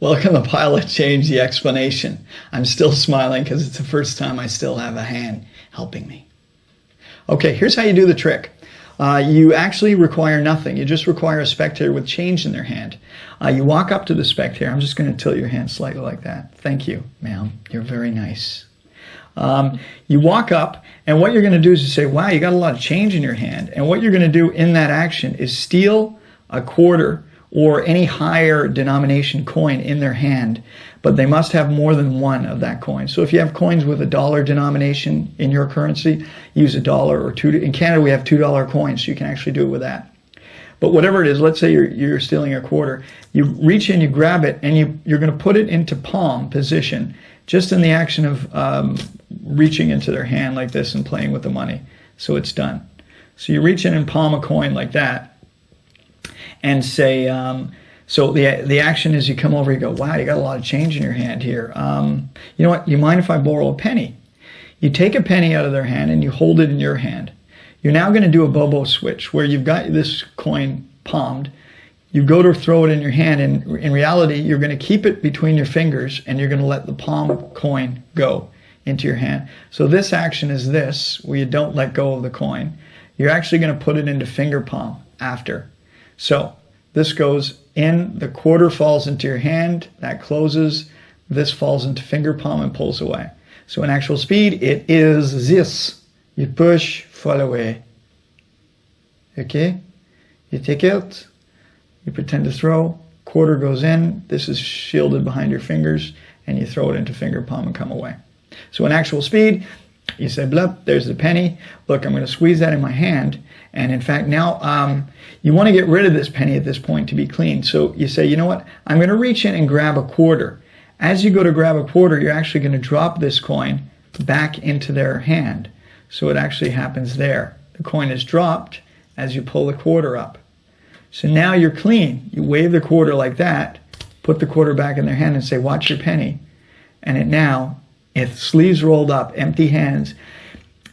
Welcome to Pilot Change, the explanation. I'm still smiling because it's the first time I still have a hand helping me. Okay, here's how you do the trick. You actually require nothing. You just require a spectator with change in their hand. You walk up to the spectator. I'm just going to tilt your hand slightly like that. Thank you, ma'am. You're very nice. You walk up, and what you're going to do is you say, wow, you got a lot of change in your hand. And what you're going to do in that action is steal a quarter or any higher denomination coin in their hand, but they must have more than one of that coin. So if you have coins with $1 denomination in your currency, use $1 or $2. In Canada, we have $2 coins, so you can actually do it with that. But whatever it is, let's say you're stealing a quarter, you reach in, you grab it, and you're going to put it into palm position, just in the action of reaching into their hand like this and playing with the money. So it's done. So you reach in and palm a coin like that, and say, so the action is you come over, you go, wow, you got a lot of change in your hand here. You know what, you mind if I borrow a penny? You take a penny out of their hand and you hold it in your hand. You're now going to do a Bobo switch where you've got this coin palmed. You go to throw it in your hand, and in reality, you're going to keep it between your fingers and you're going to let the palm coin go. into your hand. So this action is this, where you don't let go of the coin. You're actually going to put it into finger palm after. So this goes in, the quarter falls into your hand, that closes, this falls into finger palm and pulls away. So in actual speed, it is this. You push, fall away. Okay? You take it, you pretend to throw, quarter goes in, this is shielded behind your fingers, and you throw it into finger palm and come away. So in actual speed, you say, blup, there's the penny. Look, I'm going to squeeze that in my hand. And in fact, now you want to get rid of this penny at this point to be clean. So you say, you know what? I'm going to reach in and grab a quarter. As you go to grab a quarter, you're actually going to drop this coin back into their hand. So it actually happens there. The coin is dropped as you pull the quarter up. So now you're clean. You wave the quarter like that, put the quarter back in their hand and say, watch your penny. And it now, if sleeves rolled up, empty hands,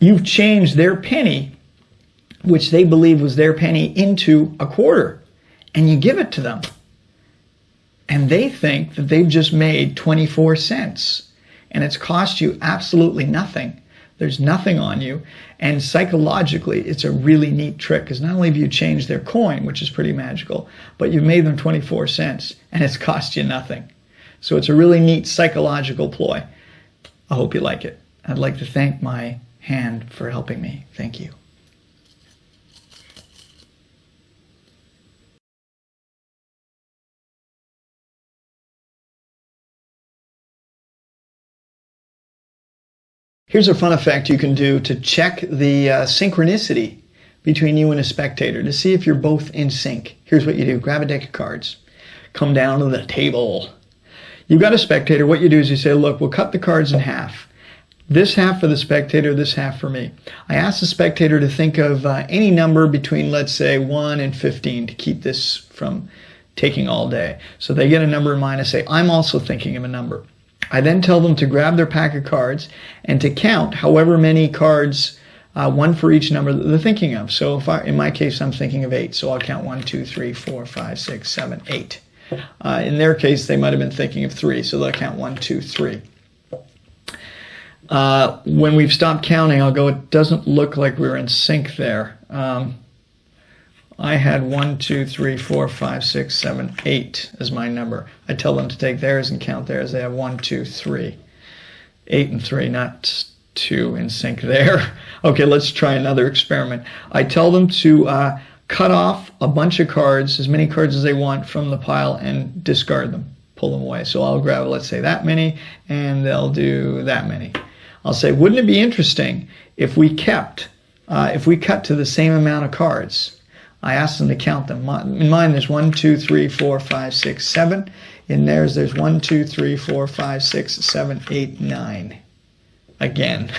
you've changed their penny, which they believe was their penny, into a quarter. And you give it to them. And they think that they've just made 24 cents. And it's cost you absolutely nothing. There's nothing on you. And psychologically, it's a really neat trick, because not only have you changed their coin, which is pretty magical, but you've made them 24 cents and it's cost you nothing. So it's a really neat psychological ploy. I hope you like it. I'd like to thank my hand for helping me. Thank you. Here's a fun effect you can do to check the synchronicity between you and a spectator, to see if you're both in sync. Here's what you do. Grab a deck of cards. Come down to the table. You've got a spectator. What you do is you say, look, we'll cut the cards in half. This half for the spectator, this half for me. I ask the spectator to think of any number between, let's say, 1 and 15 to keep this from taking all day. So they get a number in mind. I say, I'm also thinking of a number. I then tell them to grab their pack of cards and to count however many cards, one for each number that they're thinking of. So in my case, I'm thinking of 8. So I'll count 1, 2, 3, 4, 5, 6, 7, 8. In their case, they might have been thinking of 3. So they'll count 1, 2, 3. When we've stopped counting, I'll go, it doesn't look like we're in sync there. I had 1, 2, 3, 4, 5, 6, 7, 8 as my number. I tell them to take theirs and count theirs. They have 1, 2, 3. 8 and 3, not 2 in sync there. Okay, let's try another experiment. I tell them to cut off a bunch of cards, as many cards as they want, from the pile and discard them, pull them away. So I'll grab, let's say, that many, and they'll do that many. I'll say, wouldn't it be interesting if we cut to the same amount of cards? I ask them to count them. In mine, there's 1, 2, 3, 4, 5, 6, 7. In theirs, there's 1, 2, 3, 4, 5, 6, 7, 8, 9. Again,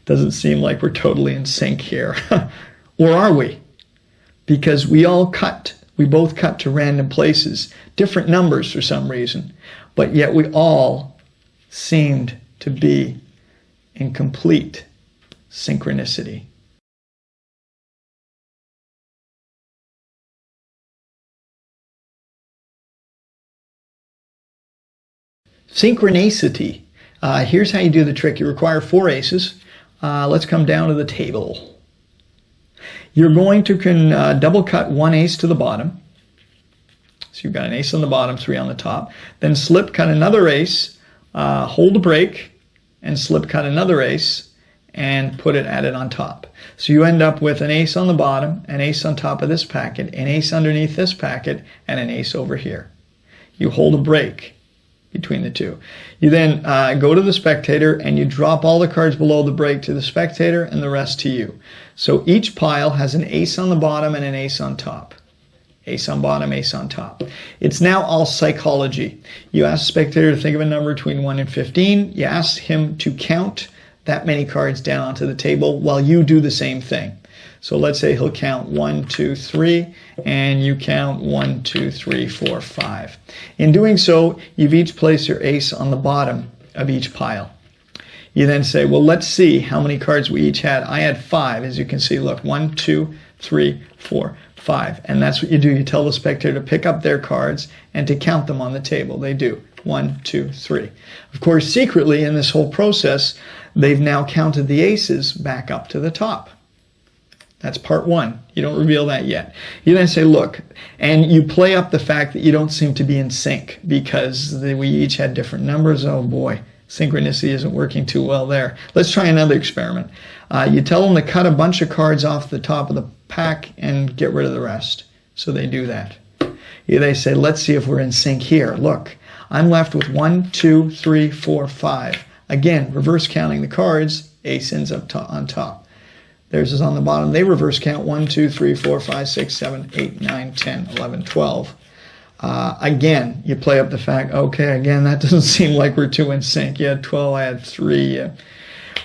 doesn't seem like we're totally in sync here. Or are we? Because we both cut to random places, different numbers for some reason, but yet we all seemed to be in complete synchronicity. Synchronicity. Here's how you do the trick. You require 4 aces. Let's come down to the table. You're going to double cut 1 ace to the bottom. So you've got an ace on the bottom, 3 on the top. Then slip cut another ace, hold a break, and slip cut another ace, and put it on top. So you end up with an ace on the bottom, an ace on top of this packet, an ace underneath this packet, and an ace over here. You hold a break between the two. You then go to the spectator and you drop all the cards below the break to the spectator and the rest to you. So each pile has an ace on the bottom and an ace on top. Ace on bottom, ace on top. It's now all psychology. You ask the spectator to think of a number between 1 and 15. You ask him to count that many cards down onto the table while you do the same thing. So let's say he'll count 1, 2, 3, and you count 1, 2, 3, 4, 5. In doing so, you've each placed your ace on the bottom of each pile. You then say, well, let's see how many cards we each had. I had 5, as you can see. Look, 1, 2, 3, 4, 5. And that's what you do. You tell the spectator to pick up their cards and to count them on the table. They do. 1, 2, 3. Of course, secretly in this whole process, they've now counted the aces back up to the top. That's part one. You don't reveal that yet. You then say, look, and you play up the fact that you don't seem to be in sync because we each had different numbers. Oh boy, synchronicity isn't working too well there. Let's try another experiment. You tell them to cut a bunch of cards off the top of the pack and get rid of the rest. So they do that. They say, let's see if we're in sync here. Look, I'm left with 1, 2, 3, 4, 5. Again, reverse counting the cards, ace ends up on top. Theirs is on the bottom. They reverse count 1, 2, 3, 4, 5, 6, 7, 8, 9, 10, 11, 12. Again, you play up the fact, okay, again, that doesn't seem like we're two in sync. You had 12, I had 3.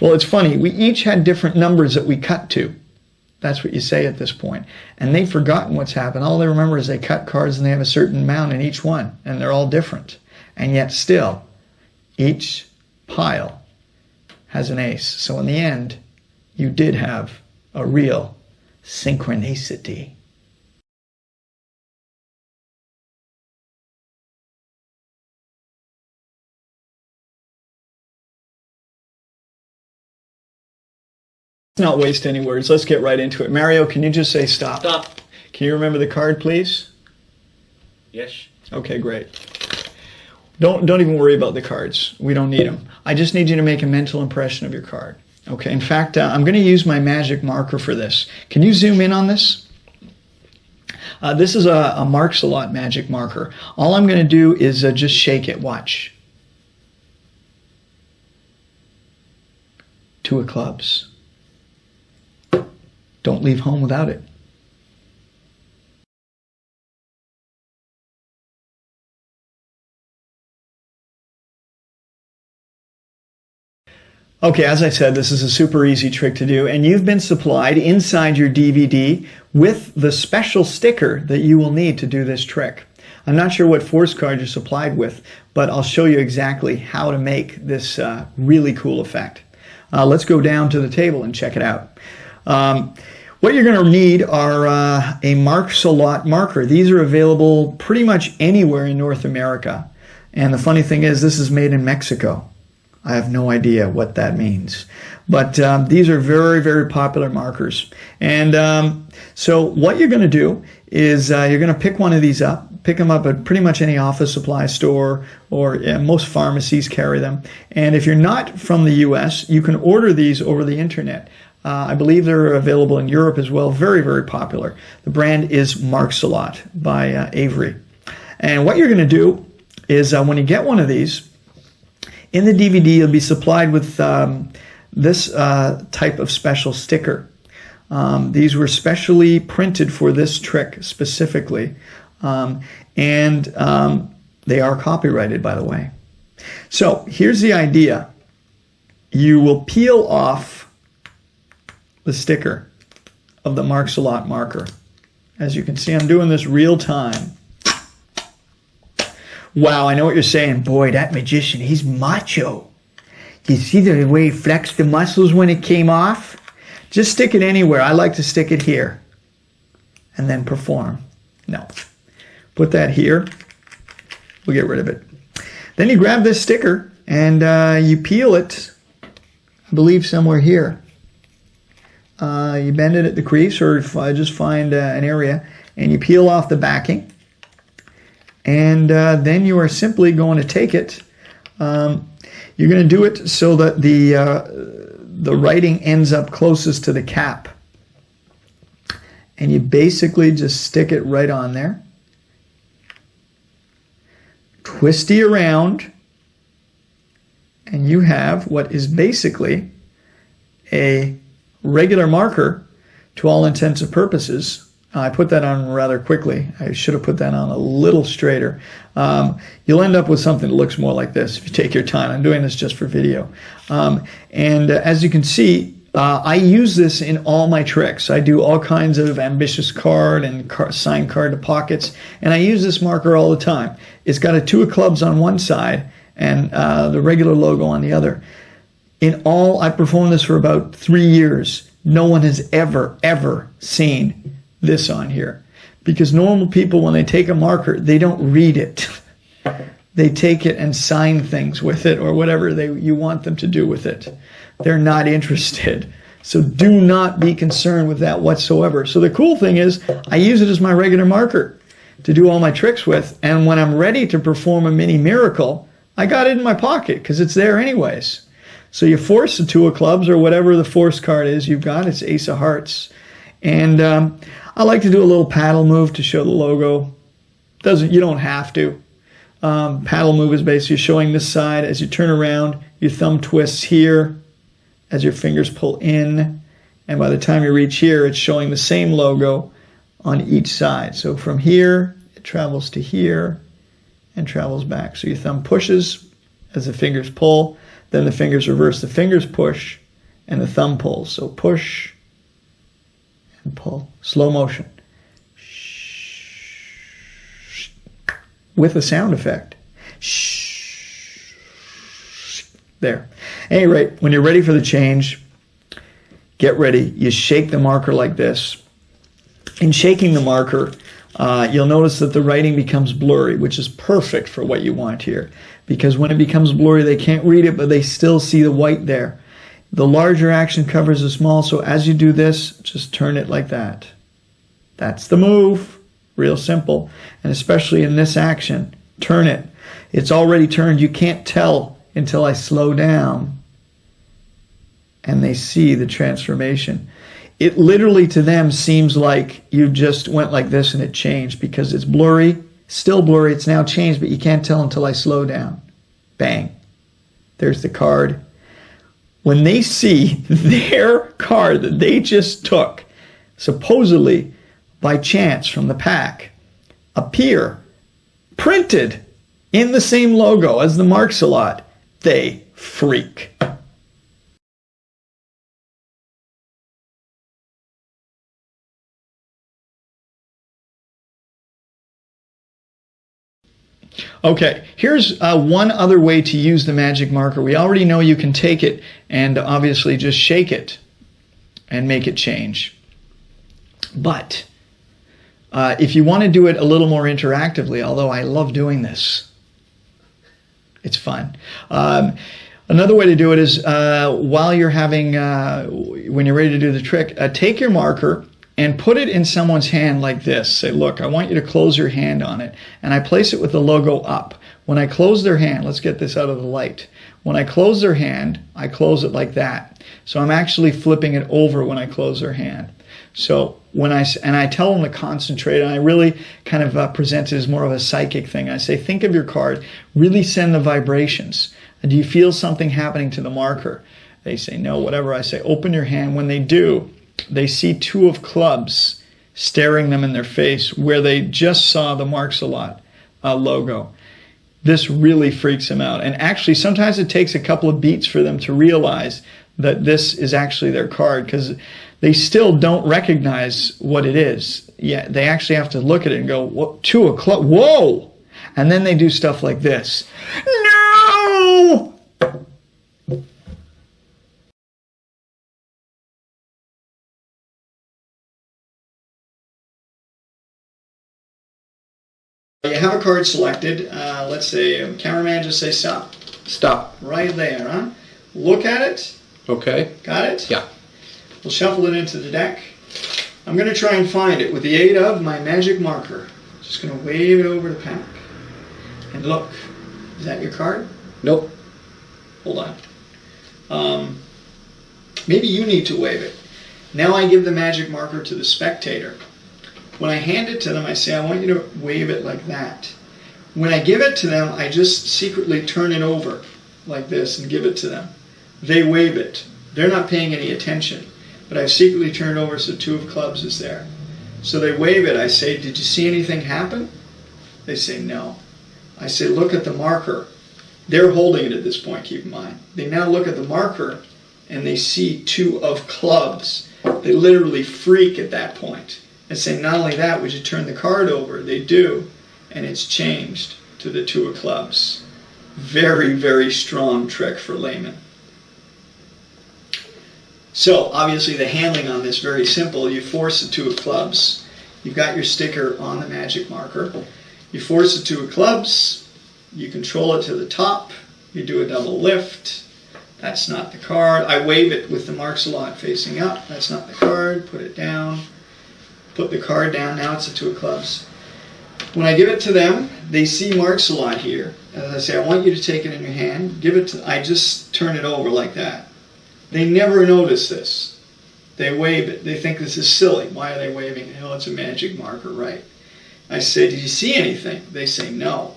Well, it's funny. We each had different numbers that we cut to. That's what you say at this point. And they've forgotten what's happened. All they remember is they cut cards and they have a certain amount in each one. And they're all different. And yet still, each pile has an ace. So in the end, you did have a real synchronicity. Let's not waste any words. Let's get right into it. Mario, can you just say stop? Stop. Can you remember the card, please? Yes. Okay, great. Don't even worry about the cards. We don't need them. I just need you to make a mental impression of your card. Okay, in fact, I'm going to use my magic marker for this. Can you zoom in on this? This is a Marks a Lot magic marker. All I'm going to do is just shake it. Watch. 2 of clubs. Don't leave home without it. Okay, as I said, this is a super easy trick to do, and you've been supplied inside your DVD with the special sticker that you will need to do this trick. I'm not sure what force card you're supplied with, but I'll show you exactly how to make this really cool effect. Let's go down to the table and check it out. What you're going to need are a Marks a Lot marker. These are available pretty much anywhere in North America. And the funny thing is, this is made in Mexico. I have no idea what that means. But these are very, very popular markers. And so what you're going to do is you're going to pick one of these up. Pick them up at pretty much any office supply store, or most pharmacies carry them. And if you're not from the U.S., you can order these over the internet. I believe they're available in Europe as well. Very, very popular. The brand is Marks a Lot by Avery. And what you're going to do is when you get one of these, in the DVD you'll be supplied with this type of special sticker. These were specially printed for this trick specifically. And they are copyrighted, by the way. So here's the idea. You will peel off the sticker of the Marks a Lot marker. As you can see, I'm doing this real time. Wow, I know what you're saying. Boy, that magician, he's macho. You see the way he flexed the muscles when it came off? Just stick it anywhere. I like to stick it here. And then perform. No. Put that here. We'll get rid of it. Then you grab this sticker and you peel it, I believe somewhere here. You bend it at the crease, or just find an area, and you peel off the backing. And then you are simply going to take it. You're going to do it so that the writing ends up closest to the cap. And you basically just stick it right on there. Twisty around. And you have what is basically a regular marker to all intents and purposes. I put that on rather quickly. I should have put that on a little straighter. You'll end up with something that looks more like this if you take your time. I'm doing this just for video. As you can see, I use this in all my tricks. I do all kinds of ambitious card and sign card to pockets, and I use this marker all the time. It's got a 2 of clubs on one side and the regular logo on the other. In all, I performed this for about 3 years. No one has ever seen this on here. Because normal people, when they take a marker, they don't read it. they take it and sign things with it or whatever you want them to do with it. They're not interested. So do not be concerned with that whatsoever. So the cool thing is I use it as my regular marker to do all my tricks with. And when I'm ready to perform a mini miracle, I got it in my pocket because it's there anyways. So you force the 2 of clubs or whatever the force card is you've got. It's ace of hearts. And I like to do a little paddle move to show the logo. You don't have to. Paddle move is basically showing this side. As you turn around, your thumb twists here as your fingers pull in. And by the time you reach here, it's showing the same logo on each side. So from here, it travels to here and travels back. So your thumb pushes as the fingers pull. Then the fingers reverse. The fingers push and the thumb pulls. So push and pull. Slow motion. With a sound effect. There. At any rate, when you're ready for the change, get ready. You shake the marker like this. In shaking the marker, you'll notice that the writing becomes blurry, which is perfect for what you want here. Because when it becomes blurry, they can't read it, but they still see the white there. The larger action covers the small, so as you do this, just turn it like that. That's the move. Real simple. And especially in this action, turn it. It's already turned. You can't tell until I slow down and they see the transformation. It literally to them seems like you just went like this and it changed because it's blurry, still blurry, it's now changed, but you can't tell until I slow down. Bang. There's the card. When they see their card that they just took, supposedly by chance from the pack, appear printed in the same logo as the Marks-a-Lot, they freak. Okay, here's one other way to use the magic marker. We already know you can take it and obviously just shake it and make it change. But if you want to do it a little more interactively, although I love doing this, it's fun. Another way to do it is while you're having, when you're ready to do the trick, take your marker and put it in someone's hand like this. Say, look, I want you to close your hand on it. And I place it with the logo up. When I close their hand, let's get this out of the light. When I close their hand, I close it like that. So I'm actually flipping it over when I close their hand. So when I tell them to concentrate, and I really kind of present it as more of a psychic thing. I say, think of your card, really send the vibrations. And do you feel something happening to the marker? They say, no, whatever. I say, open your hand. When they do, they see 2 of clubs staring them in their face where they just saw the Marks-a-Lot logo. This really freaks them out. And actually, sometimes it takes a couple of beats for them to realize that this is actually their card because they still don't recognize what it is. Yeah, they actually have to look at it and go, what, 2 of clubs? Whoa! And then they do stuff like this. No! You have a card selected. Let's say, cameraman, just say stop. Stop. Right there, huh? Look at it. Okay. Got it? Yeah. We'll shuffle it into the deck. I'm going to try and find it with the aid of my magic marker. Just going to wave it over the pack. And look. Is that your card? Nope. Hold on. Maybe you need to wave it. Now I give the magic marker to the spectator. When I hand it to them, I say, I want you to wave it like that. When I give it to them, I just secretly turn it over like this and give it to them. They wave it. They're not paying any attention, but I've secretly turned over so 2 of clubs is there. So they wave it. I say, did you see anything happen? They say, no. I say, look at the marker. They're holding it at this point, keep in mind. They now look at the marker and they see 2 of clubs. They literally freak at that point. And say, not only that, would you turn the card over? They do, and it's changed to the 2 of clubs. Very, very strong trick for laymen. So, obviously the handling on this is very simple. You force the 2 of clubs. You've got your sticker on the magic marker. You force the 2 of clubs. You control it to the top. You do a double lift. That's not the card. I wave it with the marks a lot facing up. That's not the card. Put it down. Put the card down. Now it's a two of clubs. When I give it to them, they see marks a lot here. As I say, I want you to take it in your hand. Give it to, I just turn it over like that. They never notice this. They wave it. They think this is silly. Why are they waving it? Oh, it's a magic marker, right? I say, did you see anything? They say no.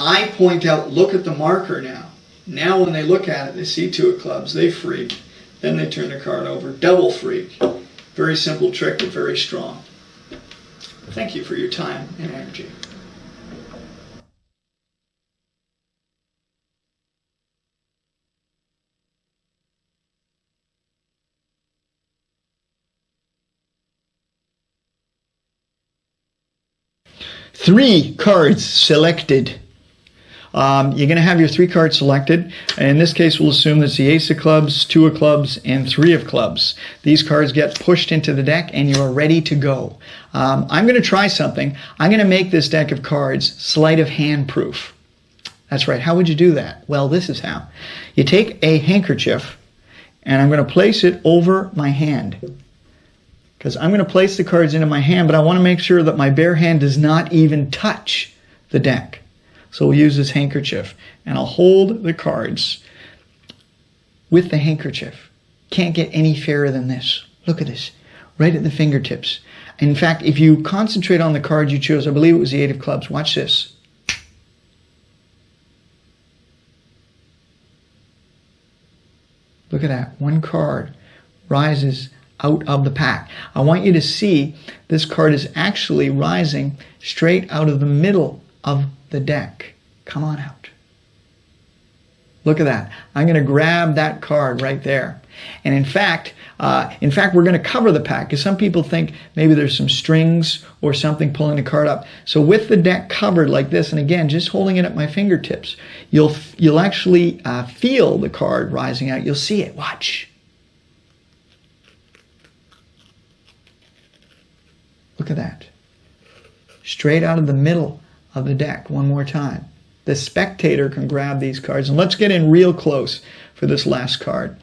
I point out, look at the marker now. Now when they look at it, they see two of clubs. They freak. Then they turn the card over. Double freak. Very simple trick, but very strong. Thank you for your time and energy. Three cards selected. You're going to have your three cards selected. In this case, we'll assume that's the ace of clubs, two of clubs, and three of clubs. These cards get pushed into the deck, and you are ready to go. I'm going to try something. I'm going to make this deck of cards sleight of hand proof. That's right. How would you do that? Well, this is how. You take a handkerchief, and I'm going to place it over my hand. Because I'm going to place the cards into my hand, but I want to make sure that my bare hand does not even touch the deck. So we'll use this handkerchief, and I'll hold the cards with the handkerchief. Can't get any fairer than this. Look at this, right at the fingertips. In fact, if you concentrate on the card you chose, I believe it was the eight of clubs. Watch this. Look at that. One card rises out of the pack. I want you to see this card is actually rising straight out of the middle of the deck. Come on out. Look at that. I'm going to grab that card right there. And in fact, we're going to cover the pack because some people think maybe there's some strings or something pulling the card up. So with the deck covered like this, and again, just holding it at my fingertips, you'll actually feel the card rising out. You'll see it. Watch. Look at that. Straight out of the middle of the deck. One more time. The spectator can grab these cards. And let's get in real close for this last card.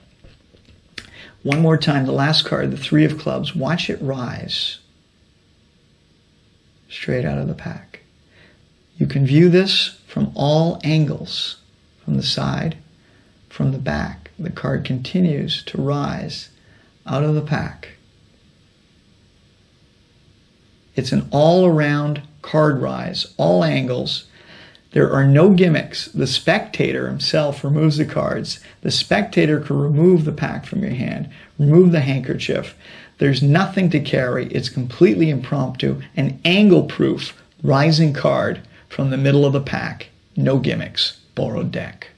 One more time. The last card, the three of clubs. Watch it rise. Straight out of the pack. You can view this from all angles. From the side, from the back. The card continues to rise out of the pack. It's an all-around card rise, all angles. There are no gimmicks. The spectator himself removes the cards. The spectator can remove the pack from your hand, remove the handkerchief. There's nothing to carry. It's completely impromptu, an angle-proof rising card from the middle of the pack. No gimmicks. Borrowed deck.